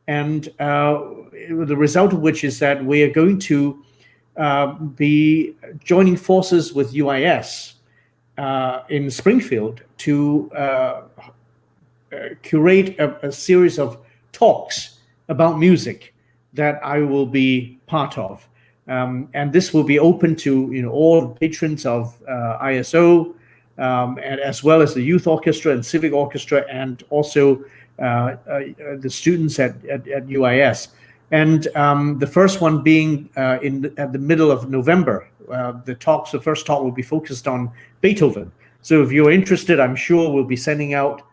and the result of which is that we are going to be joining forces with UIS in Springfield to curate a series of talks about music that I will be part of. And this will be open to, you know, all the patrons of ISO, and as well as the youth orchestra and civic orchestra, and also the students at UIS. And the first one being at the middle of November. The first talk will be focused on Beethoven. So if you're interested, I'm sure we'll be sending out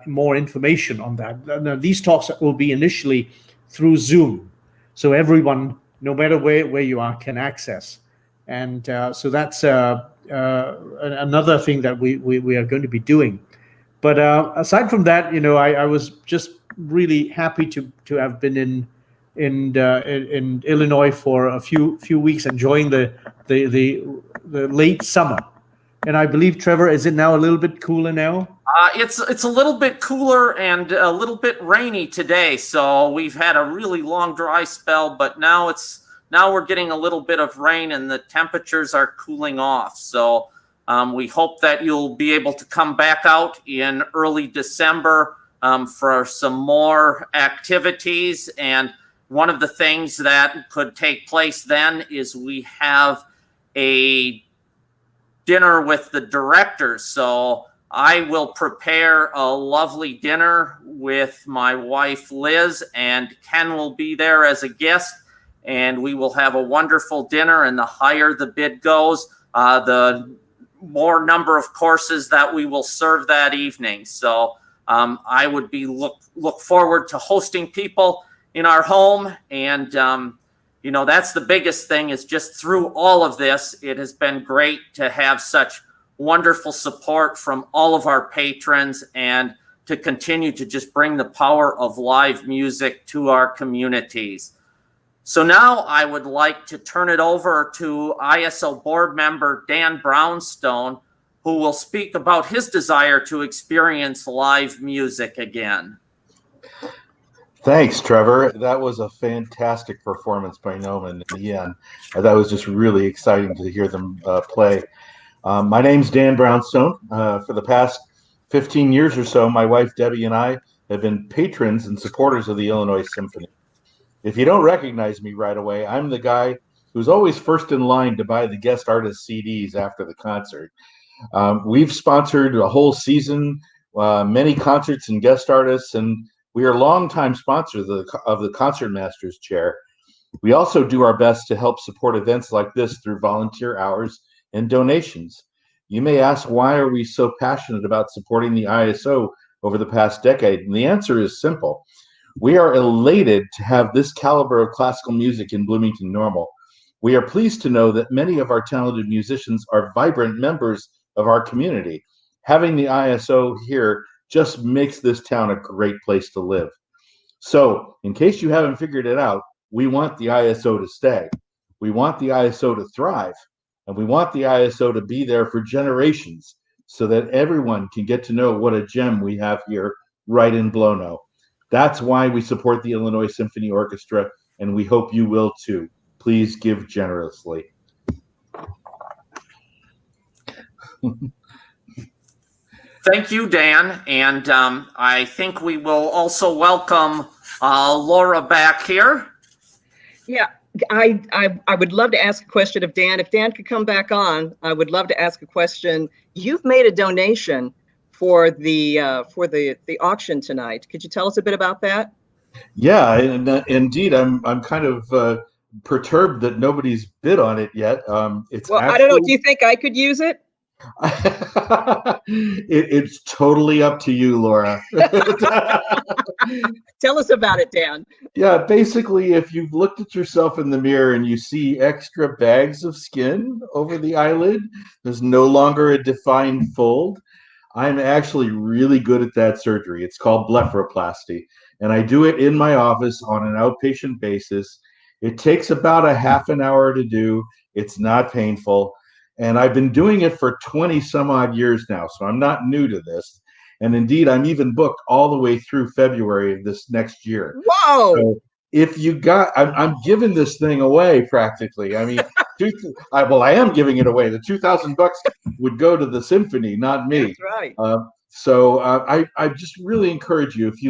more information on that. Now, these talks will be initially through Zoom, so everyone, no matter where you are, can access. And so that's another thing that we are going to be doing. But aside from that, you know, I was just really happy to have been in Illinois for a few weeks, enjoying the late summer. And I believe, Trevor, is it now a little bit cooler now? It's a little bit cooler and a little bit rainy today. So we've had a really long dry spell, but now we're getting a little bit of rain, and the temperatures are cooling off. So we hope that you'll be able to come back out in early December for some more activities. And one of the things that could take place then is we have a dinner with the directors. So I will prepare a lovely dinner with my wife, Liz, and Ken will be there as a guest, and we will have a wonderful dinner. And the higher the bid goes, the more number of courses that we will serve that evening. So I would be look forward to hosting people in our home. And you know, that's the biggest thing, is just through all of this, it has been great to have such wonderful support from all of our patrons, and to continue to just bring the power of live music to our communities. So now I would like to turn it over to ISO board member Dan Brownstone, who will speak about his desire to experience live music again. Thanks, Trevor. That was a fantastic performance by Nomin in the end. That was just really exciting to hear them play. My name's Dan Brownstone. For the past 15 years or so, my wife Debbie and I have been patrons and supporters of the Illinois Symphony. If you don't recognize me right away, I'm the guy who's always first in line to buy the guest artist CDs after the concert. We've sponsored a whole season, many concerts and guest artists, and we are longtime sponsors of the Concertmaster's Chair. We also do our best to help support events like this through volunteer hours and donations. You may ask, why are we so passionate about supporting the ISO over the past decade? And the answer is simple. We are elated to have this caliber of classical music in Bloomington Normal. We are pleased to know that many of our talented musicians are vibrant members of our community. Having the ISO here just makes this town a great place to live. So, in case you haven't figured it out, we want the ISO to stay. We want the ISO to thrive. And we want the ISO to be there for generations so that everyone can get to know what a gem we have here right in Blono. That's why we support the Illinois Symphony Orchestra, and we hope you will too. Please give generously. Thank you, Dan. And I think we will also welcome Laura back here. Yeah, I would love to ask a question of Dan. If Dan could come back on, I would love to ask a question. You've made a donation for the auction tonight. Could you tell us a bit about that? Yeah, and indeed, I'm kind of perturbed that nobody's bid on it yet. It's well, actually... I don't know. Do you think I could use it? It's totally up to you, Laura. Tell us about it, Dan. Yeah, basically, if you've looked at yourself in the mirror and you see extra bags of skin over the eyelid, there's no longer a defined fold. I'm actually really good at that surgery. It's called blepharoplasty, and I do it in my office on an outpatient basis. It takes about a half an hour to do. It's not painful. And I've been doing it for 20 some odd years now, so I'm not new to this. And indeed, I'm even booked all the way through February of this next year. Whoa! So if you got, I'm giving this thing away practically. I mean, I am giving it away. The $2,000 would go to the symphony, not me. That's right. I just really encourage you, if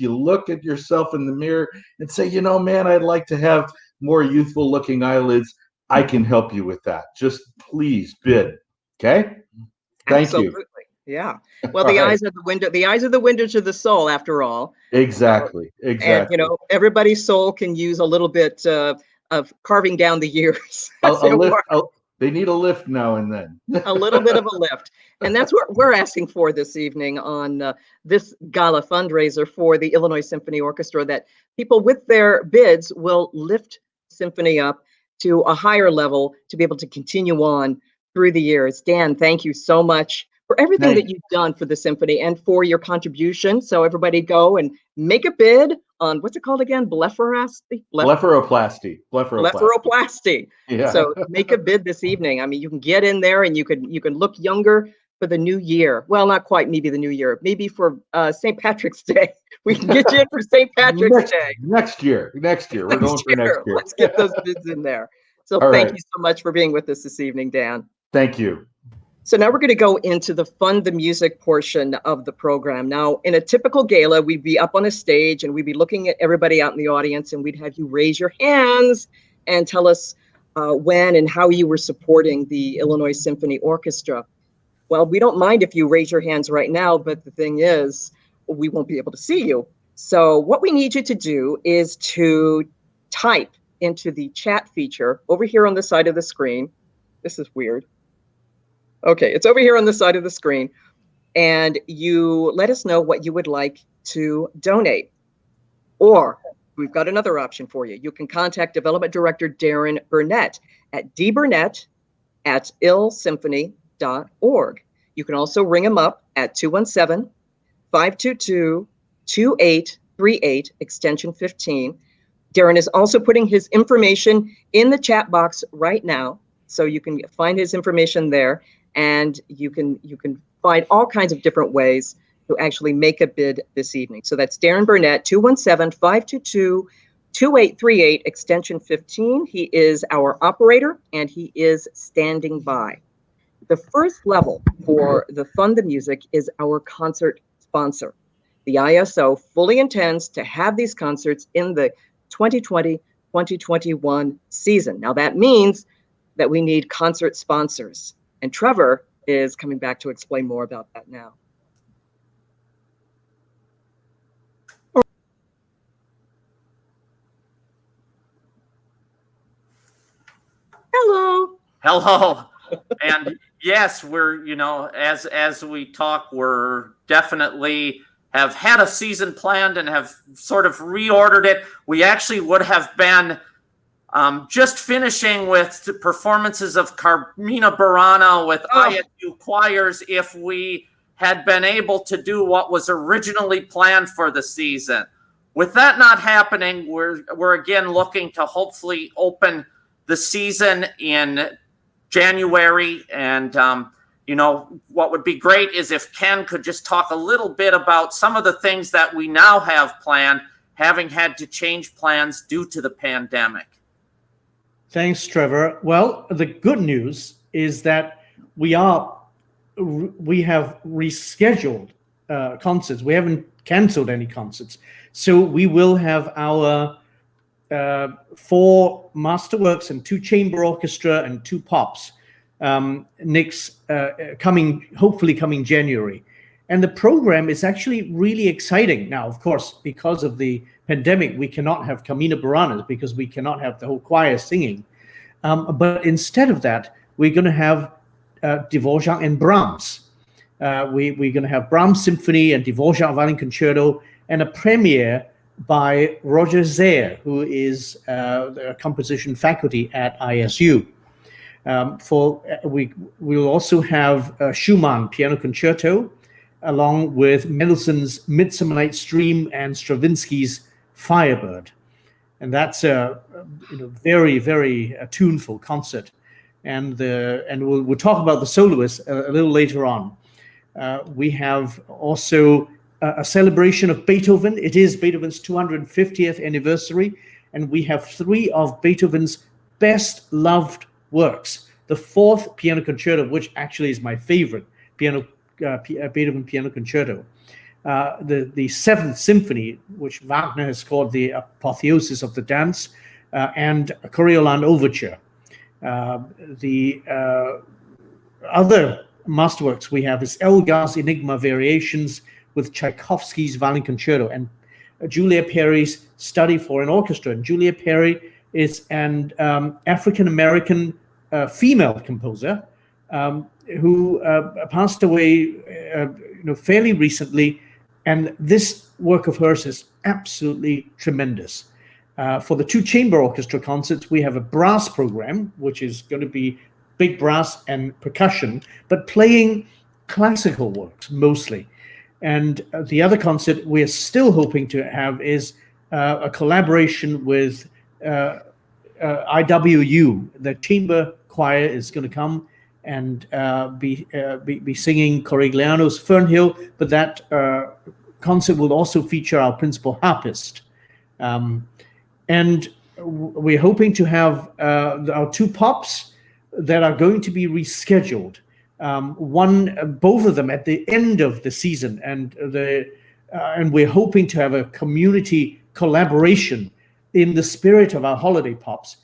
you look at yourself in the mirror and say, you know, man, I'd like to have more youthful looking eyelids, I can help you with that. Just please bid. Okay? Thank you. Absolutely. Yeah. Well, the eyes are the window. The eyes are the window to the soul, after all. Exactly. Exactly. And you know, everybody's soul can use a little bit of carving down the years. They need a lift now and then. A little bit of a lift. And that's what we're asking for this evening on this Gala fundraiser for the Illinois Symphony Orchestra, that people with their bids will lift symphony up to a higher level to be able to continue on through the years. Dan, thank you so much for everything that you've done for the symphony and for your contribution. So everybody go and make a bid on, what's it called again? Blepharoplasty? Blepharoplasty. Yeah. So make a bid this evening. I mean, you can get in there and you can look younger for the new year. Well, not quite maybe the new year, maybe for St. Patrick's Day. We can get you in for St. Patrick's Day. Next year. We're going for next year. Let's get those bids in there. So thank you so much for being with us this evening, Dan. Thank you. So now we're going to go into the Fund the Music portion of the program. Now, in a typical gala, we'd be up on a stage and we'd be looking at everybody out in the audience, and we'd have you raise your hands and tell us when and how you were supporting the Illinois Symphony Orchestra. Well, we don't mind if you raise your hands right now, but the thing is, we won't be able to see you. So what we need you to do is to type into the chat feature over here on the side of the screen. This is weird. Okay, it's over here on the side of the screen, and you let us know what you would like to donate. Or we've got another option for you. You can contact Development Director Darren Burnett at dburnett@illsymphony.org. You can also ring him up at 217-522-2838, extension 15. Darren is also putting his information in the chat box right now, so you can find his information there, and you can find all kinds of different ways to actually make a bid this evening. So that's Darren Burnett, 217-522-2838, extension 15. He is our operator, and he is standing by. The first level for the Fund the Music is our concert sponsor. The ISO fully intends to have these concerts in the 2020-2021 season. Now that means that we need concert sponsors, and Trevor is coming back to explain more about that now. Hello. Hello. And yes, we're, as we talk, we're definitely have had a season planned and have sort of reordered it. We actually would have been just finishing with the performances of Carmina Burana with ISU choirs if we had been able to do what was originally planned for the season. With that not happening, we're again looking to hopefully open the season in January. And, what would be great is if Ken could just talk a little bit about some of the things that we now have planned, having had to change plans due to the pandemic. Thanks, Trevor. Well, the good news is that we have rescheduled concerts. We haven't canceled any concerts. So we will have our 4 masterworks and 2 chamber orchestra and 2 pops hopefully coming January. And the program is actually really exciting. Now, of course, because of the pandemic, we cannot have Carmina Buranas because we cannot have the whole choir singing. But instead of that, we're going to have Dvorak and Brahms. We're going to have Brahms Symphony and Dvorak Violin Concerto, and a premiere by Roger Zaire, who is the composition faculty at ISU. We will also have Schumann Piano Concerto, along with Mendelssohn's Midsummer Night's Dream and Stravinsky's Firebird. And that's a very, very tuneful concert. And we'll talk about the soloists a little later on. We have also a celebration of Beethoven. It is Beethoven's 250th anniversary, and we have 3 of Beethoven's best loved works. The 4th Piano Concerto, which actually is my favorite Beethoven Piano Concerto. The 7th Symphony, which Wagner has called the apotheosis of the dance, and Coriolan Overture. The other masterworks we have is Elgar's Enigma Variations with Tchaikovsky's Violin Concerto, and Julia Perry's Study for an Orchestra. And Julia Perry is an African-American female composer who passed away fairly recently, and this work of hers is absolutely tremendous. For the 2 chamber orchestra concerts, we have a brass program, which is going to be big brass and percussion, but playing classical works mostly. And the other concert we're still hoping to have is a collaboration with IWU. The chamber choir is going to come and be singing Corigliano's Fernhill, but that concert will also feature our principal harpist. And we're hoping to have our 2 pops that are going to be rescheduled. Both of them at the end of the season, and we're hoping to have a community collaboration in the spirit of our holiday pops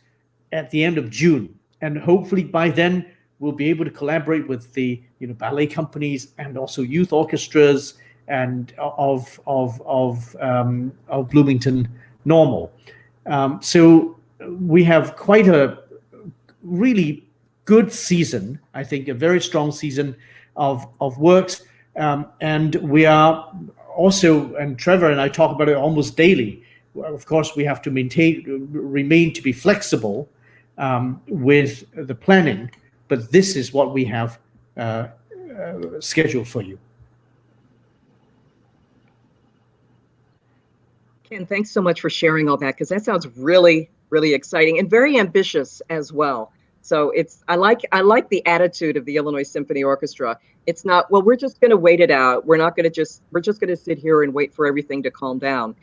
at the end of June. And hopefully by then we'll be able to collaborate with the ballet companies and also youth orchestras and of Bloomington Normal. So we have quite a really good season, I think, a very strong season of works. And we are also, and Trevor and I talk about it almost daily, of course, we have to remain to be flexible with the planning, but this is what we have scheduled for you. Ken, thanks so much for sharing all that, because that sounds really, really exciting and very ambitious as well. So I like the attitude of the Illinois Symphony Orchestra. It's not, well, we're just going to wait it out. We're just going to sit here and wait for everything to calm down.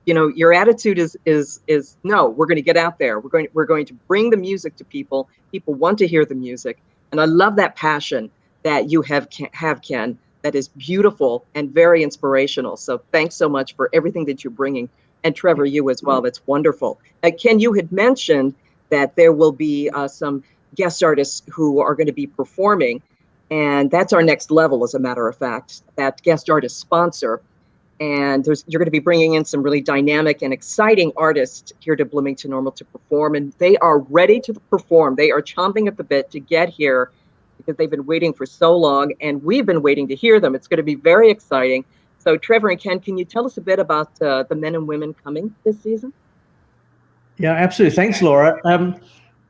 Your attitude is no, we're going to get out there. We're going to bring the music to people. People want to hear the music. And I love that passion that you have, Ken. That is beautiful and very inspirational. So thanks so much for everything that you're bringing. And Trevor, you as well. That's wonderful. Ken, you had mentioned that there will be some guest artists who are going to be performing. And that's our next level, as a matter of fact, that guest artist sponsor. And you're going to be bringing in some really dynamic and exciting artists here to Bloomington Normal to perform. And they are ready to perform. They are chomping at the bit to get here, because they've been waiting for so long, and we've been waiting to hear them. It's going to be very exciting. So Trevor and Ken, can you tell us a bit about the men and women coming this season? Yeah, absolutely. Thanks, Laura.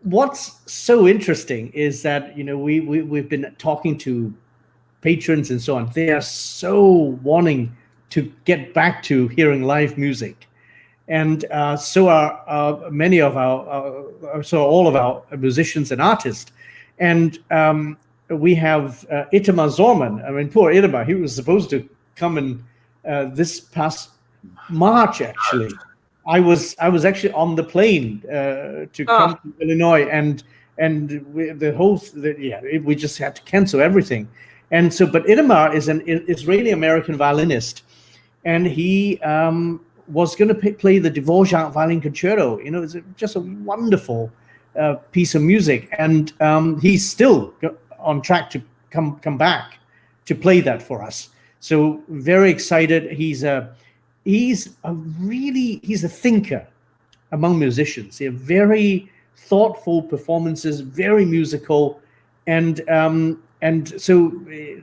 What's so interesting is that, we've been talking to patrons and so on. They are so wanting to get back to hearing live music. And so are many of all of our musicians and artists. And we have Itamar Zorman. I mean, poor Itamar. He was supposed to come in this past March, actually. I was actually on the plane to come to Illinois, and we just had to cancel everything. And so, but Itamar is an Israeli-American violinist, and he was going to play the Dvorak Violin Concerto. It's just a wonderful piece of music, and he's still on track to come back to play that for us. So very excited. He's a thinker among musicians. They're very thoughtful performances, very musical, and so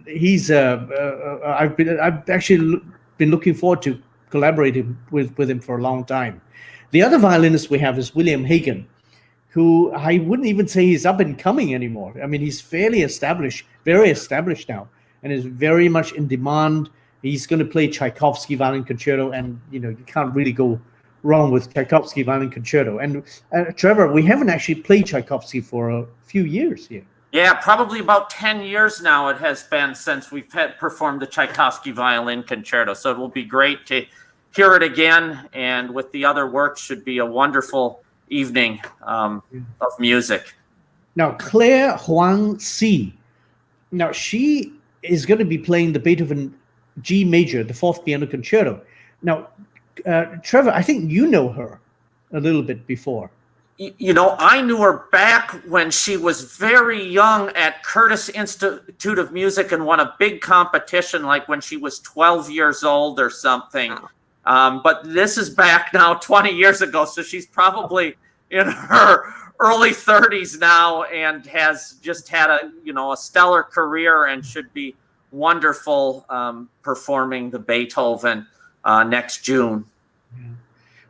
he's I've actually been looking forward to collaborating with him for a long time. The other violinist we have is William Hagen, who I wouldn't even say he's up and coming anymore. I mean, he's fairly established, very established now, and is very much in demand. He's going to play Tchaikovsky Violin Concerto, and you can't really go wrong with Tchaikovsky Violin Concerto. And Trevor, we haven't actually played Tchaikovsky for a few years here. Yeah, probably about 10 years now it has been since we've performed the Tchaikovsky Violin Concerto. So it will be great to hear it again, and with the other works should be a wonderful evening of music. Now, Claire Huang Si. Now, she is going to be playing the Beethoven G Major, the Fourth Piano Concerto. Now, Trevor, I think you know her a little bit before. I knew her back when she was very young at Curtis Institute of Music and won a big competition, like when she was 12 years old or something. Wow. But this is back now 20 years ago, so she's probably in her early 30s now and has just had a stellar career and should be wonderful performing the Beethoven next June. Yeah.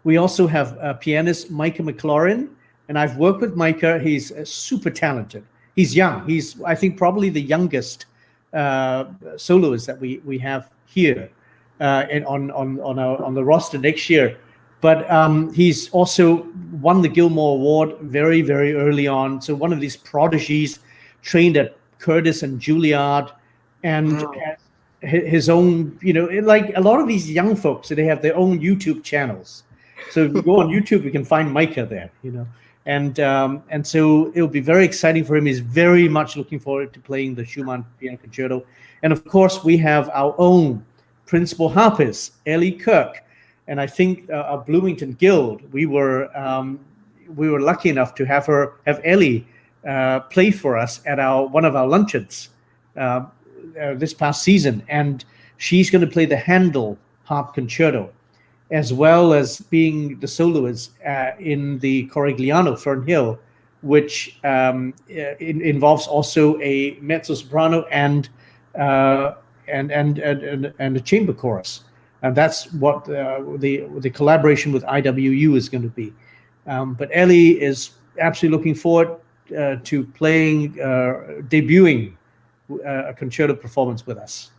We also have pianist Micah McLaurin, and I've worked with Micah. He's super talented. He's young. He's, I think, probably the youngest soloist that we have here and on the roster next year. But he's also won the Gilmore Award very, very early on. So one of these prodigies, trained at Curtis and Juilliard, and his own, like a lot of these young folks, they have their own YouTube channels. So if you go on YouTube, you can find Micah there, and so it'll be very exciting for him. He's very much looking forward to playing the Schumann Piano Concerto. And of course, we have our own principal harpist, Ellie Kirk. And I think our Bloomington Guild, we were lucky enough to have Ellie play for us at one of our luncheons this past season, and she's going to play the Handel Harp Concerto, as well as being the soloist in the Corigliano Fernhill, which involves also a mezzo soprano and a chamber chorus. And that's what the collaboration with IWU is going to be. But Ellie is absolutely looking forward to playing, debuting a concerto performance with us.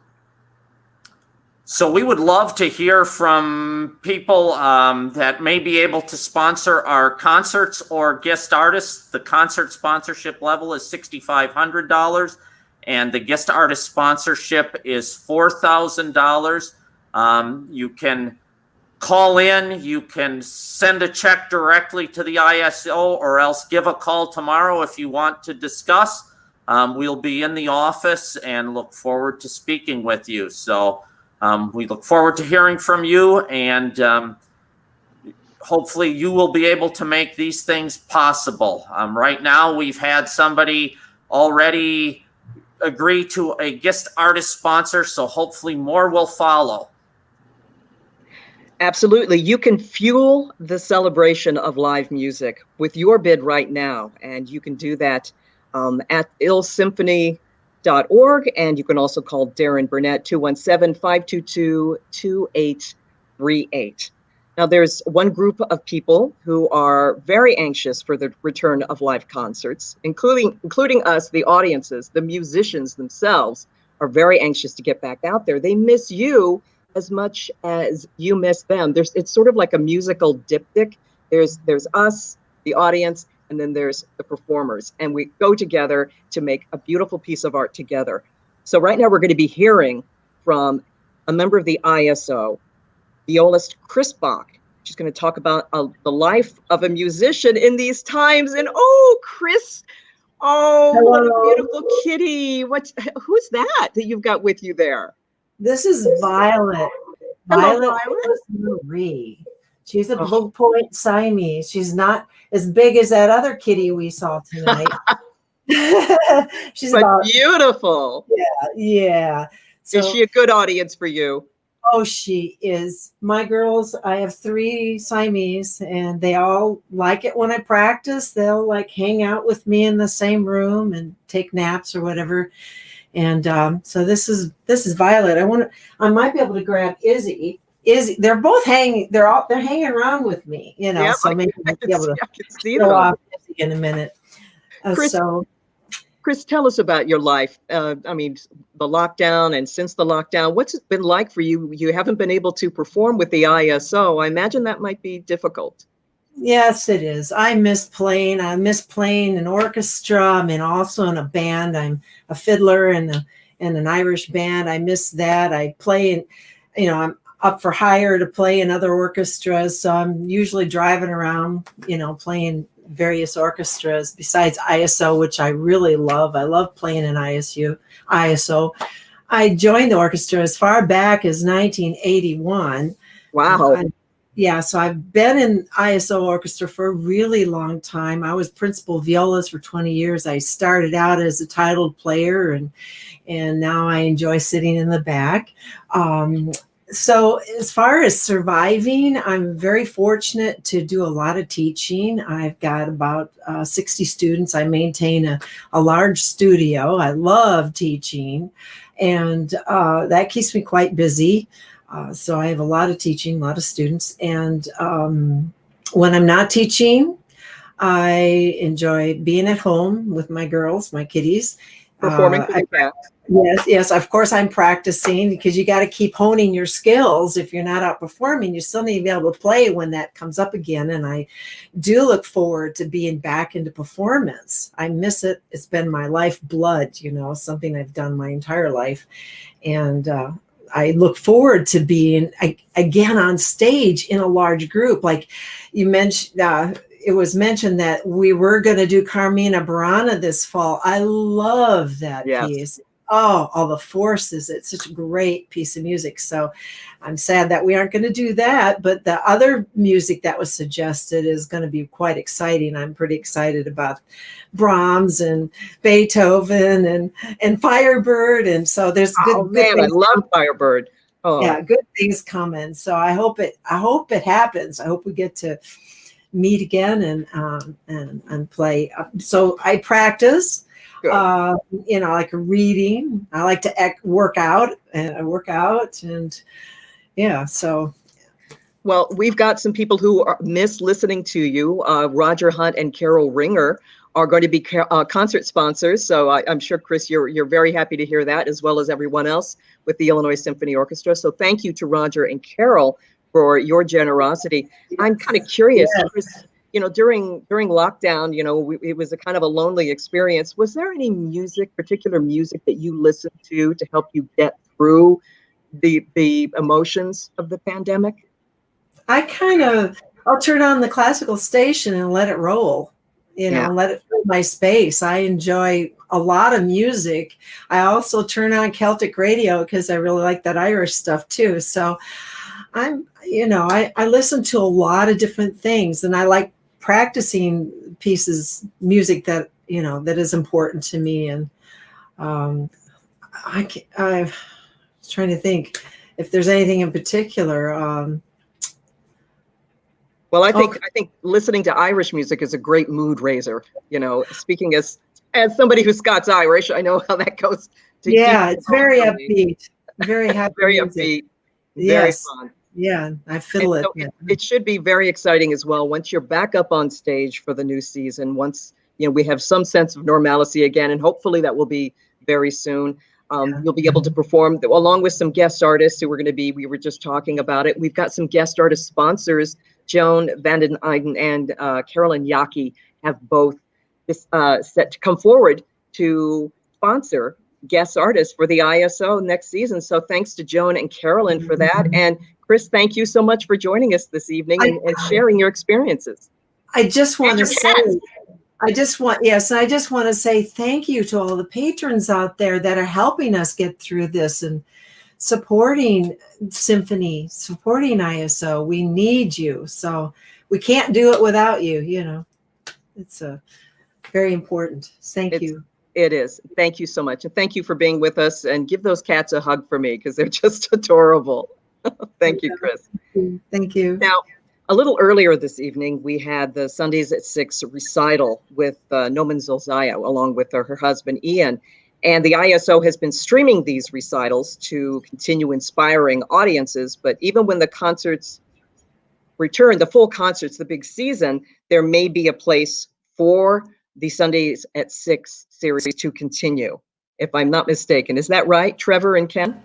So we would love to hear from people that may be able to sponsor our concerts or guest artists. The concert sponsorship level is $6,500, and the guest artist sponsorship is $4,000. You can call in, you can send a check directly to the ISO, or else give a call tomorrow if you want to discuss. We'll be in the office and look forward to speaking with you. So we look forward to hearing from you, and hopefully you will be able to make these things possible. Right now, we've had somebody already agree to a guest artist sponsor, so hopefully more will follow. Absolutely. You can fuel the celebration of live music with your bid right now. And you can do that at illsymphony.org. And you can also call Darren Burnett, 217-522-2838. Now, there's one group of people who are very anxious for the return of live concerts, including us, the audiences. The musicians themselves are very anxious to get back out there. They miss you as much as you miss them. It's sort of like a musical diptych. There's us, the audience, and then there's the performers. And we go together to make a beautiful piece of art together. So right now we're going to be hearing from a member of the ISO, violist Chris Bach. She's going to talk about the life of a musician in these times. And oh, Chris, oh, hello. What a beautiful kitty. Who's that you've got with you there? This is Violet. Hello, Violet Marie. She's a Blue Point Siamese. She's not as big as that other kitty we saw tonight. She's beautiful. Yeah. So, is she a good audience for you? Oh, she is. My girls, I have 3 Siamese, and they all like it when I practice. They'll like hang out with me in the same room and take naps or whatever. And so this is Violet. I might be able to grab Izzy. They're both hanging. They're hanging around with me, you know. Yep, so maybe I'll be able to show off Izzy in a minute. Chris, tell us about your life. I mean, the lockdown, and since the lockdown, what's it been like for you? You haven't been able to perform with the ISO. I imagine that might be difficult. Yes, it is. I miss playing. I miss playing in orchestra. I mean, also in a band. I'm a fiddler in an Irish band. I miss that. I play in, I'm up for hire to play in other orchestras. So I'm usually driving around, playing various orchestras besides ISO, which I really love. I love playing in ISO. I joined the orchestra as far back as 1981. Wow. So I've been in ISO orchestra for a really long time. I was principal violist for 20 years. I started out as a titled player, and now I enjoy sitting in the back. So as far as surviving, I'm very fortunate to do a lot of teaching. I've got about 60 students. I maintain a large studio. I love teaching, and that keeps me quite busy. So I have a lot of teaching, a lot of students. And when I'm not teaching, I enjoy being at home with my girls, my kitties. Performing for the cat. Yes. Of course, I'm practicing, because you got to keep honing your skills. If you're not out performing, you still need to be able to play when that comes up again. And I do look forward to being back into performance. I miss it. It's been my lifeblood, something I've done my entire life. And I look forward to being again on stage in a large group. Like you mentioned, it was mentioned that we were going to do Carmina Burana this fall. I love that piece. Oh, all the forces. It's such a great piece of music. So I'm sad that we aren't going to do that. But the other music that was suggested is going to be quite exciting. I'm pretty excited about Brahms and Beethoven and Firebird. And so there's good things. I love Firebird. Oh. Yeah, good things coming. So I hope it happens. I hope we get to meet again and play. So I practice. I like reading. I like to work out, and so. Well, we've got some people who miss listening to you. Roger Hunt and Carol Ringer are going to be concert sponsors. So I'm sure, Chris, you're very happy to hear that, as well as everyone else with the Illinois Symphony Orchestra. So thank you to Roger and Carol for your generosity. I'm kind of curious, Chris, during lockdown, it was a kind of a lonely experience. Was there any particular music that you listened to help you get through the emotions of the pandemic? I'll turn on the classical station and let it roll, let it fill my space. I enjoy a lot of music. I also turn on Celtic radio because I really like that Irish stuff too. So I listen to a lot of different things, and I like practicing music that is important to me. And I'm trying to think if there's anything in particular. Well, I think listening to Irish music is a great mood raiser. Speaking as somebody who's Scots Irish, I know how that goes. It's very upbeat, very happy, very music. Upbeat, very fun. Yeah, I feel it. So it should be very exciting as well once you're back up on stage for the new season. Once we have some sense of normalcy again, and hopefully that will be very soon. You'll be able to perform along with some guest artists who we were just talking about it. We've got some guest artist sponsors. Joan Van den Eyden and Carolyn Yockey have both set to come forward to sponsor guest artists for the ISO next season. So thanks to Joan and Carolyn for that. And Chris, thank you so much for joining us this evening and sharing your experiences. I just want to say, I just want to say thank you to all the patrons out there that are helping us get through this and supporting Symphony, supporting ISO. We need you. So we can't do it without you. It's very important. Thank you. It is. Thank you so much. And thank you for being with us, and give those cats a hug for me because they're just adorable. Thank you, Chris. Thank you. Now, a little earlier this evening, we had the Sundays at 6 recital with Nomin Zolzaya, along with her husband, Ian. And the ISO has been streaming these recitals to continue inspiring audiences. But even when the concerts return, the full concerts, the big season, there may be a place for the Sundays at 6 series to continue, if I'm not mistaken. Is that right, Trevor and Ken?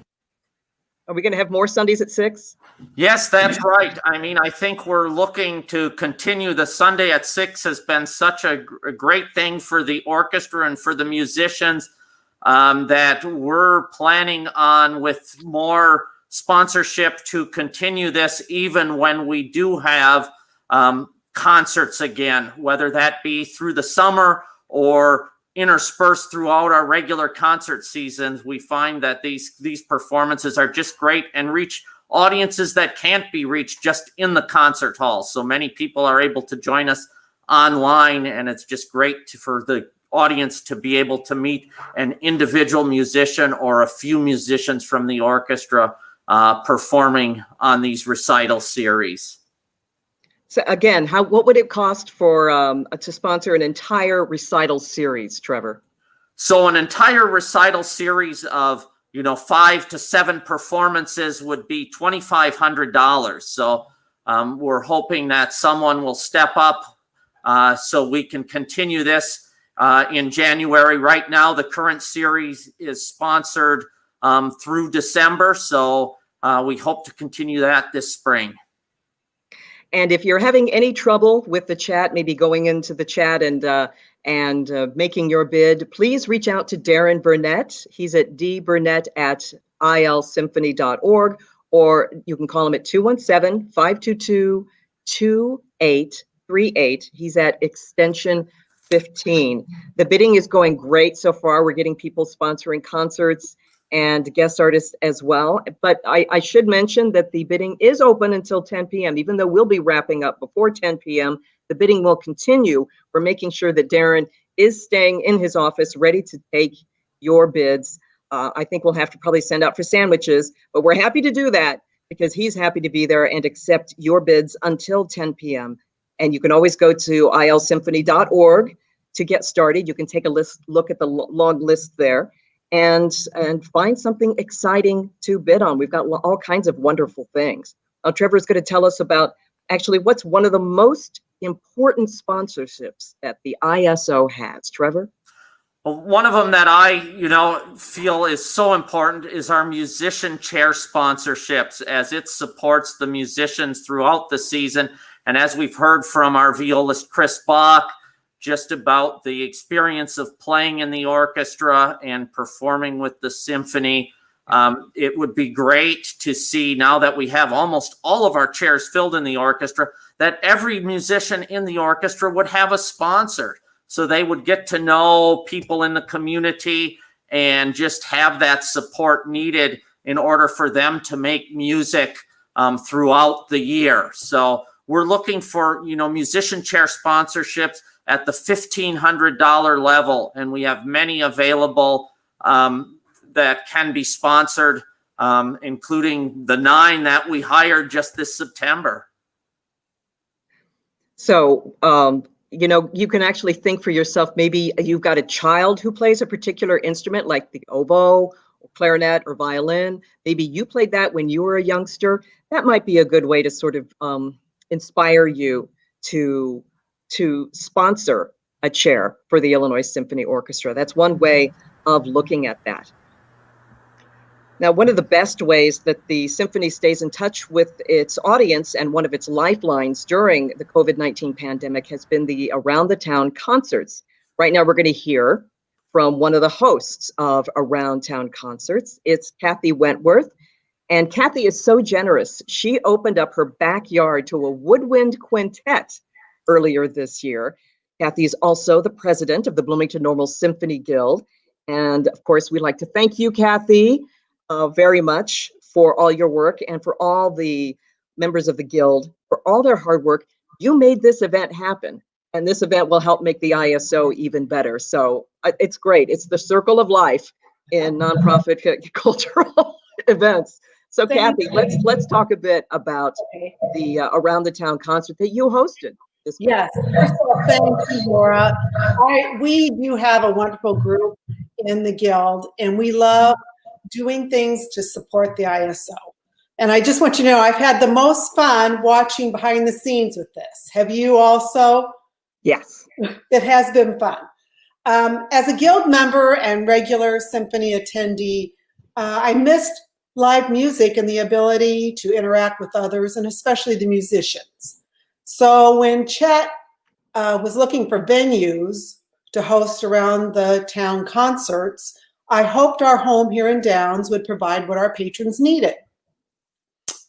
Are we going to have more Sundays at 6? Yes, that's right. I mean, I think we're looking to continue. The Sunday at 6 has been such a great thing for the orchestra and for the musicians that we're planning on with more sponsorship to continue this even when we do have concerts again, whether that be through the summer or interspersed throughout our regular concert seasons. We find that these performances are just great and reach audiences that can't be reached just in the concert hall. So many people are able to join us online, and it's just great for the audience to be able to meet an individual musician or a few musicians from the orchestra performing on these recital series. So again, what would it cost for to sponsor an entire recital series, Trevor? So an entire recital series of 5 to 7 performances would be $2,500. So we're hoping that someone will step up so we can continue this in January. Right now, the current series is sponsored through December. So we hope to continue that this spring. And if you're having any trouble with the chat, maybe going into the chat and making your bid, please reach out to Darren Burnett. He's at dburnett@ilsymphony.org, or you can call him at 217-522-2838. He's at extension 15. The bidding is going great so far. We're getting people sponsoring concerts and guest artists as well. But I should mention that the bidding is open until 10 p.m. Even though we'll be wrapping up before 10 p.m., the bidding will continue. We're making sure that Darren is staying in his office ready to take your bids. I think we'll have to probably send out for sandwiches, but we're happy to do that because he's happy to be there and accept your bids until 10 p.m. And you can always go to ilsymphony.org to get started. You can take a look at the long list there and find something exciting to bid on. We've got all kinds of wonderful things. Trevor's going to tell us about actually what's one of the most important sponsorships that the ISO has? Trevor? Well, one of them that I, feel is so important is our musician chair sponsorships, as it supports the musicians throughout the season. And as we've heard from our violist Chris Bach, just about the experience of playing in the orchestra and performing with the symphony. It would be great to see, now that we have almost all of our chairs filled in the orchestra, that every musician in the orchestra would have a sponsor, so they would get to know people in the community and just have that support needed in order for them to make music throughout the year. So we're looking for, musician chair sponsorships at the $1,500 level, and we have many available that can be sponsored, including the 9 that we hired just this September. So, you can actually think for yourself, maybe you've got a child who plays a particular instrument like the oboe, or clarinet, or violin. Maybe you played that when you were a youngster. That might be a good way to sort of inspire you to sponsor a chair for the Illinois Symphony Orchestra. That's one way of looking at that. Now, one of the best ways that the symphony stays in touch with its audience, and one of its lifelines during the COVID-19 pandemic, has been the Around the Town concerts. Right now, we're going to hear from one of the hosts of Around Town concerts. It's Kathy Wentworth. And Kathy is so generous. She opened up her backyard to a woodwind quintet earlier this year. Kathy is also the president of the Bloomington Normal Symphony Guild. And of course, we'd like to thank you, Kathy, very much for all your work, and for all the members of the Guild for all their hard work. You made this event happen, and this event will help make the ISO even better. So it's great. It's the circle of life in nonprofit cultural events. So Kathy, let's talk a bit about the Around the Town concert that you hosted. Yes, first of all, thank you, Laura. We do have a wonderful group in the Guild, and we love doing things to support the ISO. And I just want you to know, I've had the most fun watching behind the scenes with this. Have you also? Yes. It has been fun. As a Guild member and regular symphony attendee, I missed live music and the ability to interact with others, and especially the musicians. So when Chet was looking for venues to host Around the Town concerts, I hoped our home here in Downs would provide what our patrons needed: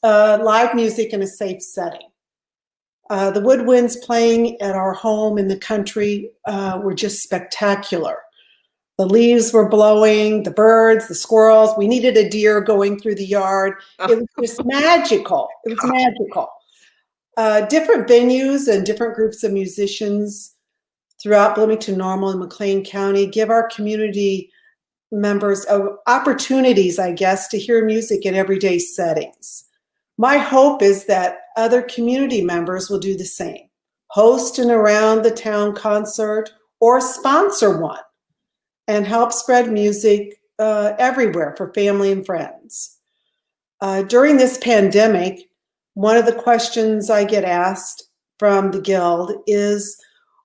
live music in a safe setting. The woodwinds playing at our home in the country were just spectacular. The leaves were blowing, the birds, the squirrels. We needed a deer going through the yard. It was just magical. It was magical. Different venues and different groups of musicians throughout Bloomington Normal and McLean County give our community members opportunities, I guess, to hear music in everyday settings. My hope is that other community members will do the same, host an Around the Town concert or sponsor one, and help spread music everywhere for family and friends. During this pandemic, one of the questions I get asked from the Guild is,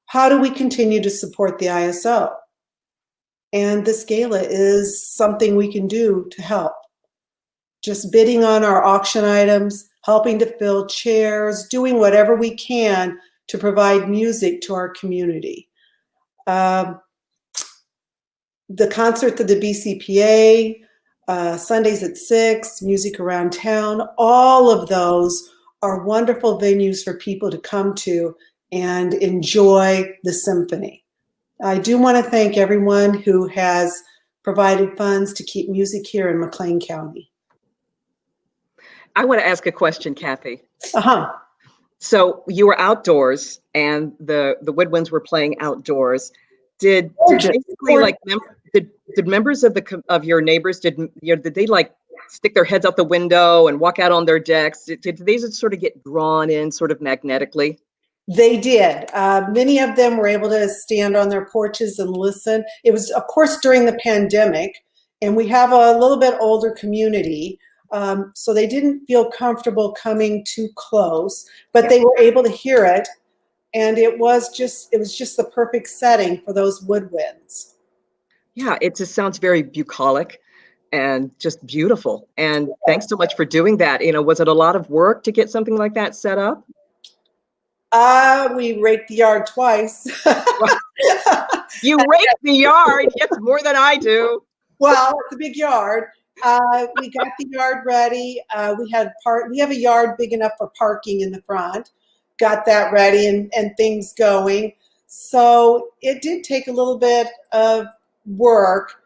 how do we continue to support the ISO? And this gala is something we can do to help. Just bidding on our auction items, helping to fill chairs, doing whatever we can to provide music to our community. The concerts at the BCPA, Sundays at 6, Music Around Town, all of those are wonderful venues for people to come to and enjoy the symphony. I do want to thank everyone who has provided funds to keep music here in McLean County. I want to ask a question, Kathy. Uh-huh. So you were outdoors, and the woodwinds were playing outdoors. Did members of your neighbors, did they like stick their heads out the window and walk out on their decks? Did they just sort of get drawn in sort of magnetically? They did. Many of them were able to stand on their porches and listen. It was, of course, during the pandemic, and we have a little bit older community, so they didn't feel comfortable coming too close, but they were able to hear it And it was just the perfect setting for those woodwinds. Yeah, it just sounds very bucolic and just beautiful. And thanks so much for doing that. Was it a lot of work to get something like that set up? We raked the yard twice. You raked the yard. Yes, more than I do. Well, it's a big yard. We got the yard ready. We have a yard big enough for parking in the front. Got that ready and things going. So it did take a little bit of work,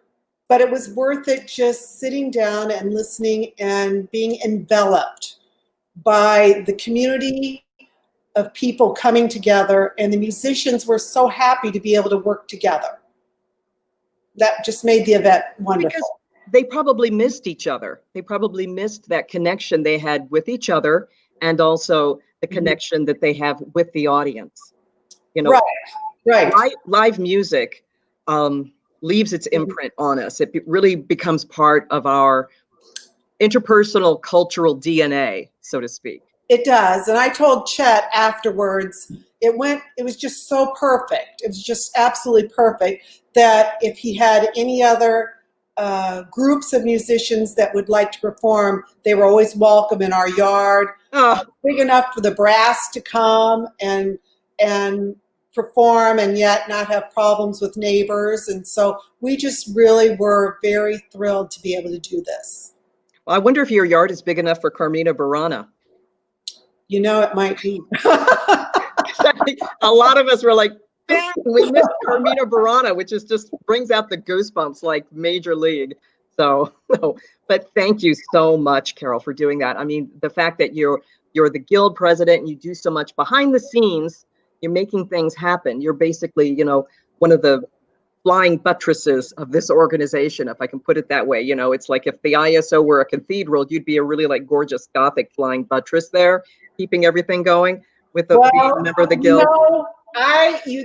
but it was worth it, just sitting down and listening and being enveloped by the community of people coming together, and the musicians were so happy to be able to work together. That just made the event wonderful. Because they probably missed each other. They probably missed that connection they had with each other, and also the connection that they have with the audience. Right. Live music leaves its imprint on us. It really becomes part of our interpersonal cultural DNA, so to speak. It does. And I told Chet afterwards, it was just so perfect. It was just absolutely perfect that if he had any other groups of musicians that would like to perform, they were always welcome in our yard. Big enough for the brass to come and perform and yet not have problems with neighbors. And so we just really were very thrilled to be able to do this. Well, I wonder if your yard is big enough for Carmina Burana. It might be. A lot of us were like, dang, we missed Carmina Burana, which just brings out the goosebumps like Major League. So, no, but thank you so much, Carol, for doing that. I mean, the fact that you're the guild president and you do so much behind the scenes, you're making things happen. You're basically, one of the flying buttresses of this organization, if I can put it that way. It's like if the ISO were a cathedral, you'd be a really gorgeous Gothic flying buttress there, keeping everything going with being a member of the guild.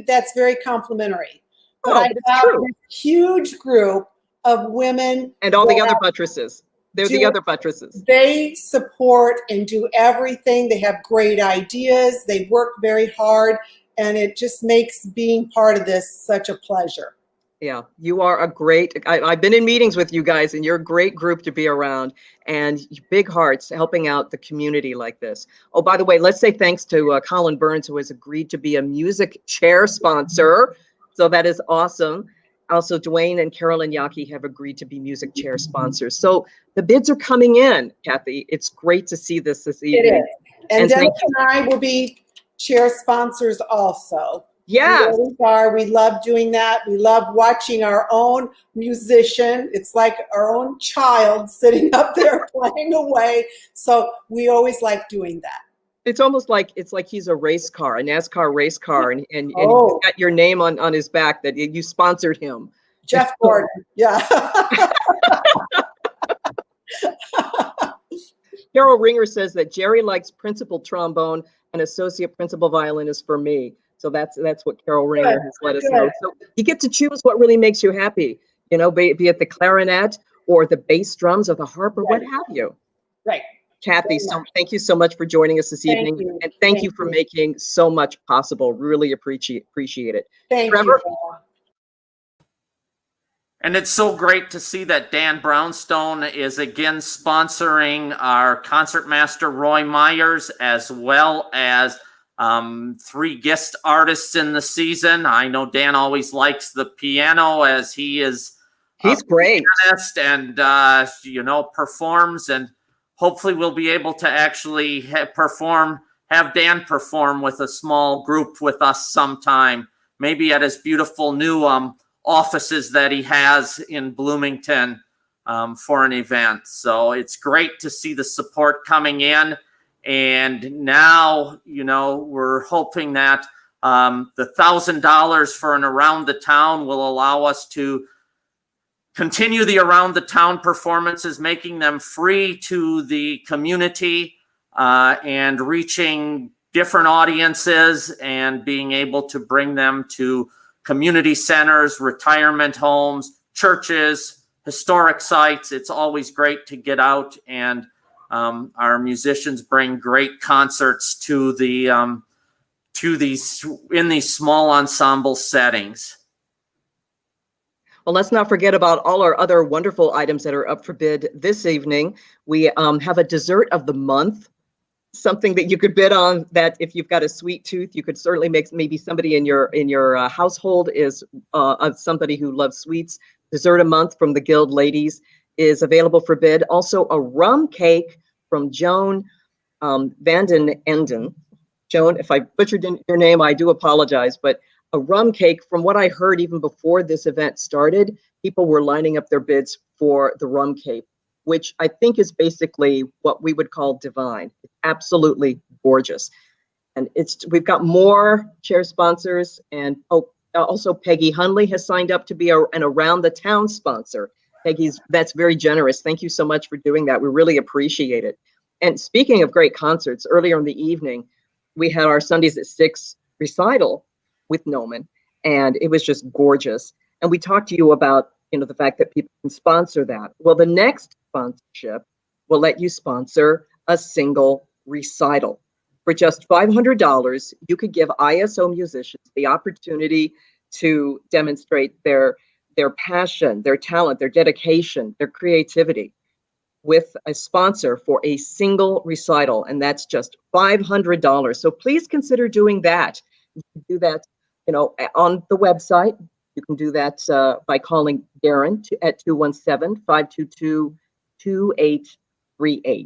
That's very complimentary. But Oh, I it's have true. this huge group of women. And all the other buttresses. They're the other buttresses. They support and do everything. They have great ideas. They work very hard. And it just makes being part of this such a pleasure. Yeah, you are I've been in meetings with you guys, and you're a great group to be around, and big hearts helping out the community like this. Oh, by the way, let's say thanks to Colin Burns, who has agreed to be a music chair sponsor. So that is awesome. Also, Dwayne and Carolyn Yaki have agreed to be music chair sponsors. So the bids are coming in, Kathy. It's great to see this evening. It is. And Dennis and I will be chair sponsors also. Yes. We love doing that. We love watching our own musician. It's like our own child sitting up there playing away. So we always like doing that. It's almost like he's a race car, a NASCAR race car, and he's got your name on his back that you sponsored him. Jeff Gordon, yeah. Carol Ringer says that Jerry likes principal trombone and associate principal violinist for me. So that's what Carol Ringer has let us know. So you get to choose what really makes you happy, be it the clarinet or the bass drums or the harp or what have you. Right. Kathy, thank you so much for joining us this evening. And thank you for making so much possible. Really appreciate it. Thank Trevor? you. And it's so great to see that Dan Brownstone is again sponsoring our concertmaster Roy Myers, as well as 3 guest artists in the season. I know Dan always likes the piano, as he's great pianist and performs, and hopefully we'll be able to actually have Dan perform with a small group with us sometime, maybe at his beautiful new offices that he has in Bloomington for an event. So it's great to see the support coming in. And now, we're hoping that the $1,000 for an Around the Town will allow us to continue the Around the Town performances, making them free to the community and reaching different audiences and being able to bring them to community centers, retirement homes, churches, historic sites. It's always great to get out, and our musicians bring great concerts to the to these in these small ensemble settings. Well, let's not forget about all our other wonderful items that are up for bid this evening. We have a dessert of the month, something that you could bid on, that if you've got a sweet tooth, you could certainly make. Maybe somebody in your household is somebody who loves sweets. Dessert a month from the Guild Ladies is available for bid. Also, a rum cake from Joan Vanden Enden. Joan, if I butchered your name, I do apologize, but a rum cake, from what I heard even before this event started, people were lining up their bids for the rum cake, which I think is basically what we would call divine. It's absolutely gorgeous. And we've got more chair sponsors, and also Peggy Hunley has signed up to be an around the town sponsor. That's very generous. Thank you so much for doing that. We really appreciate it. And speaking of great concerts, earlier in the evening, we had our Sundays at 6 recital with Nomin, and it was just gorgeous. And we talked to you about, the fact that people can sponsor that. Well, the next sponsorship will let you sponsor a single recital. For just $500, you could give ISO musicians the opportunity to demonstrate their passion, their talent, their dedication, their creativity with a sponsor for a single recital, and that's just $500. So please consider doing that. You can do that, on the website. You can do that by calling Darren at 217-522-2838.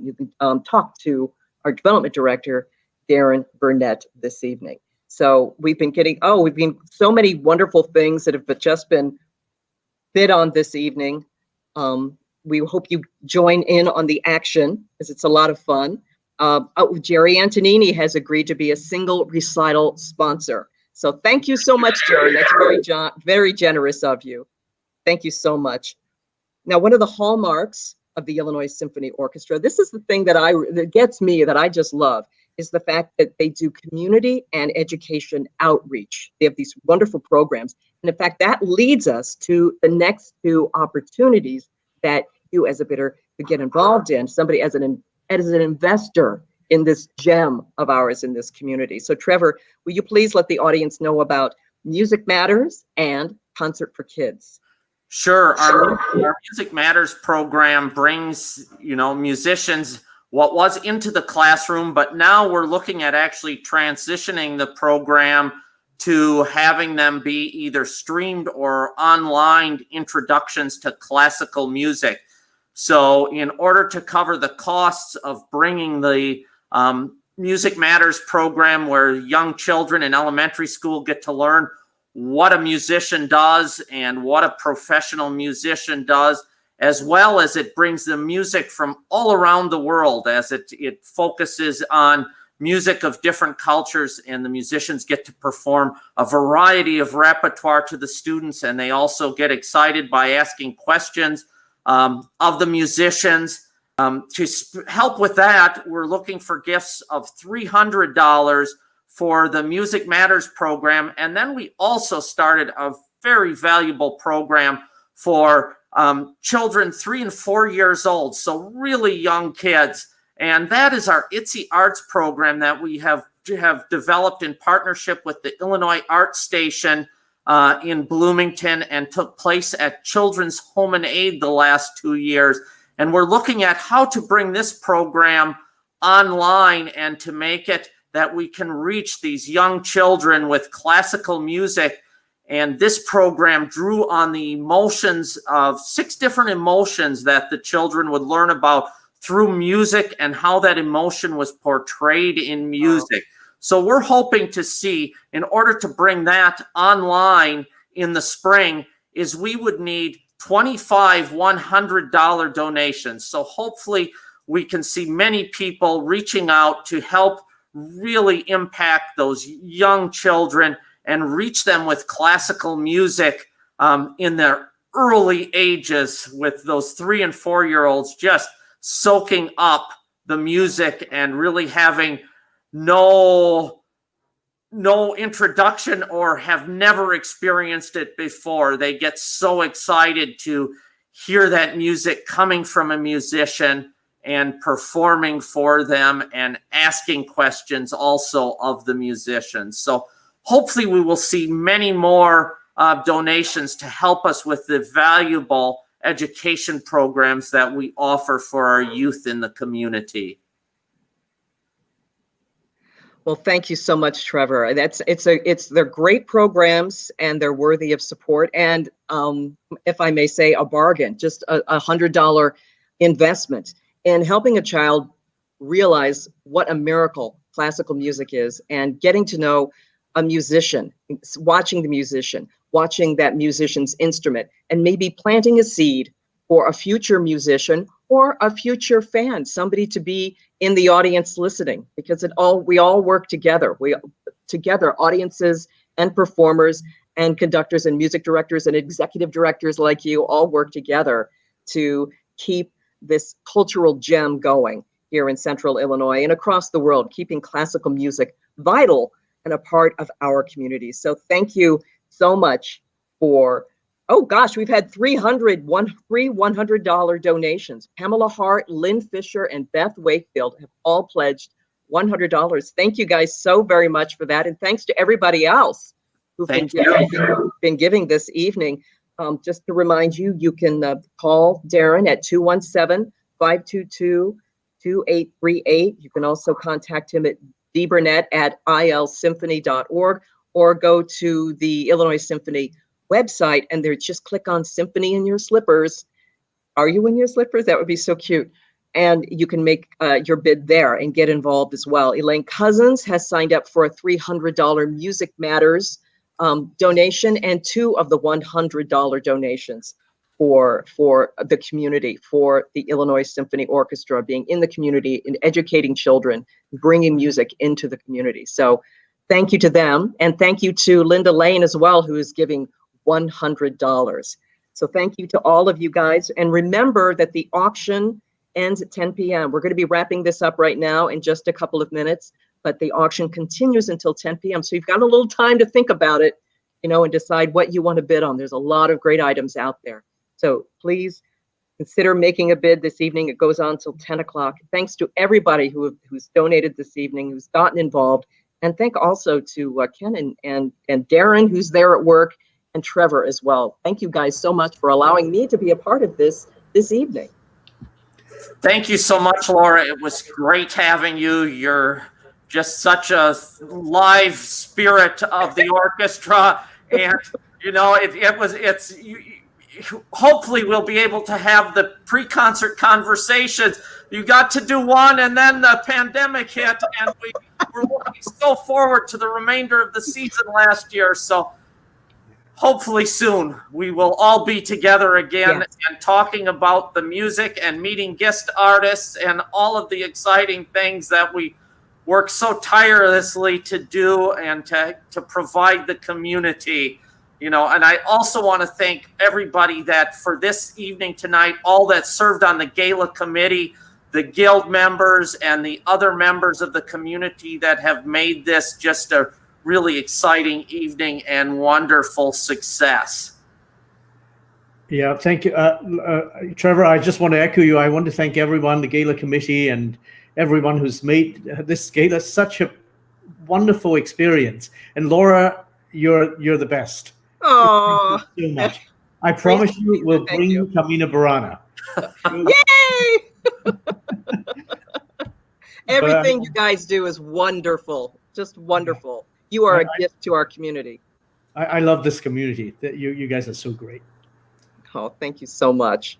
You can talk to our development director, Darren Burnett, this evening. So we've been so many wonderful things that have just been bid on this evening. We hope you join in on the action, because it's a lot of fun. Jerry Antonini has agreed to be a single recital sponsor. So thank you so much, Jerry. That's very generous of you. Thank you so much. Now, one of the hallmarks of the Illinois Symphony Orchestra, this is the thing that gets me, that I just love, is the fact that they do community and education outreach. They have these wonderful programs. And in fact, that leads us to the next two opportunities that you as a bidder could get involved in, somebody as an investor in this gem of ours in this community. So Trevor, will you please let the audience know about Music Matters and Concert for Kids? Sure. Our Music Matters program brings, musicians what was into the classroom, but now we're looking at actually transitioning the program to having them be either streamed or online introductions to classical music. So in order to cover the costs of bringing the Music Matters program, where young children in elementary school get to learn what a musician does and what a professional musician does, as well as it brings the music from all around the world, as it focuses on music of different cultures, and the musicians get to perform a variety of repertoire to the students, and they also get excited by asking questions of the musicians. To help with that, we're looking for gifts of $300 for the Music Matters program. And then we also started a very valuable program for children 3 and 4 years old, so really young kids. And that is our ITSY Arts program that we have developed in partnership with the Illinois Art Station in Bloomington, and took place at Children's Home and Aid the last 2 years. And we're looking at how to bring this program online and to make it that we can reach these young children with classical music. And this program drew on the emotions of 6 different emotions that the children would learn about through music, and how that emotion was portrayed in music. So we're hoping to see, in order to bring that online in the spring, is we would need 25 $100 donations. So hopefully we can see many people reaching out to help really impact those young children and reach them with classical music in their early ages, with those 3 and 4 year olds just soaking up the music and really having no introduction or have never experienced it before. They get so excited to hear that music coming from a musician, and performing for them and asking questions also of the musicians. So hopefully we will see many more donations to help us with the valuable education programs that we offer for our youth in the community. Well, thank you so much, Trevor. They're great programs and they're worthy of support. And if I may say, a bargain, just a $100 investment in helping a child realize what a miracle classical music is, and getting to know a musician, watching the musician, watching that musician's instrument, and maybe planting a seed for a future musician or a future fan, somebody to be in the audience listening, because we all work together. Audiences and performers and conductors and music directors and executive directors like you all work together to keep this cultural gem going here in Central Illinois and across the world, keeping classical music vital and a part of our community. So thank you so much for, oh gosh, we've had free $100 donations. Pamela Hart, Lynn Fisher, and Beth Wakefield have all pledged $100. Thank you guys so very much for that. And thanks to everybody else who've been giving this evening. Just to remind you, you can call Darren at 217-522-2838. You can also contact him at dburnett@ilsymphony.org, or go to the Illinois Symphony website and there, just click on Symphony in Your Slippers. Are you in your slippers? That would be so cute. And you can make your bid there and get involved as well. Elaine Cousins has signed up for a $300 Music Matters donation, and 2 of the $100 donations for the community, for the Illinois Symphony Orchestra, being in the community and educating children, bringing music into the community. So thank you to them. And thank you to Linda Lane as well, who is giving $100. So thank you to all of you guys. And remember that the auction ends at 10 p.m. We're going to be wrapping this up right now in just a couple of minutes, but the auction continues until 10 p.m. So you've got a little time to think about it, and decide what you want to bid on. There's a lot of great items out there. So please consider making a bid this evening. It goes on till 10 o'clock. Thanks to everybody who's donated this evening, who's gotten involved. And thank also to Ken and Darren, who's there at work, and Trevor as well. Thank you guys so much for allowing me to be a part of this evening. Thank you so much, Laura. It was great having you. You're just such a live spirit of the orchestra. And, hopefully we'll be able to have the pre-concert conversations. You got to do one, and then the pandemic hit, and we were looking so forward to the remainder of the season last year. So hopefully soon we will all be together again, yes, and talking about the music and meeting guest artists and all of the exciting things that we work so tirelessly to do and to provide the community. And I also want to thank everybody that for this evening tonight, all that served on the Gala committee, the guild members and the other members of the community that have made this just a really exciting evening and wonderful success. Yeah, thank you. Trevor, I just want to echo you. I want to thank everyone, the Gala committee and everyone who's made this Gala such a wonderful experience. And Laura, you're the best. Oh, thank you so much. I promise you we'll bring you Camina Burana. Yay! Everything you guys do is wonderful, just wonderful. You are a gift to our community. I love this community. You guys are so great. Oh, thank you so much.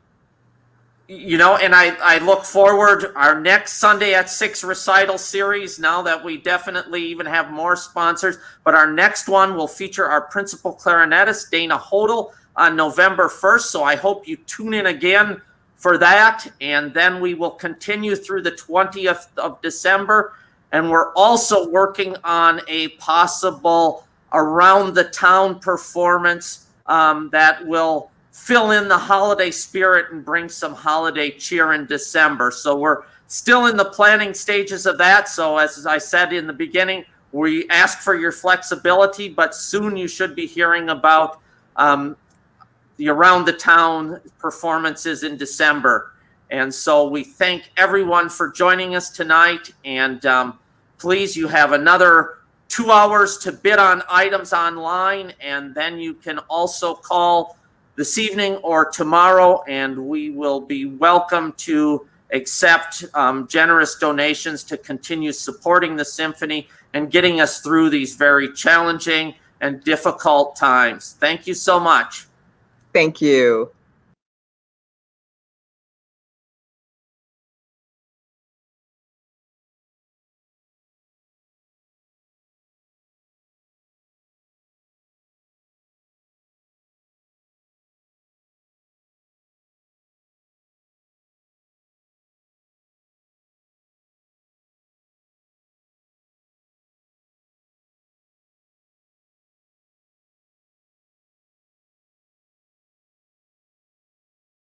And I look forward our next Sunday at 6 recital series, now that we definitely even have more sponsors. But our next one will feature our principal clarinetist, Dana Hodel, on November 1st. So I hope you tune in again for that. And then we will continue through the 20th of December. And we're also working on a possible around the town performance that will fill in the holiday spirit and bring some holiday cheer in December. So we're still in the planning stages of that. So as I said in the beginning, we ask for your flexibility, but soon you should be hearing about the around the town performances in December. And so we thank everyone for joining us tonight. And please, you have another 2 hours to bid on items online, and then you can also call this evening or tomorrow, and we will be welcome to accept generous donations to continue supporting the symphony and getting us through these very challenging and difficult times. Thank you so much. Thank you.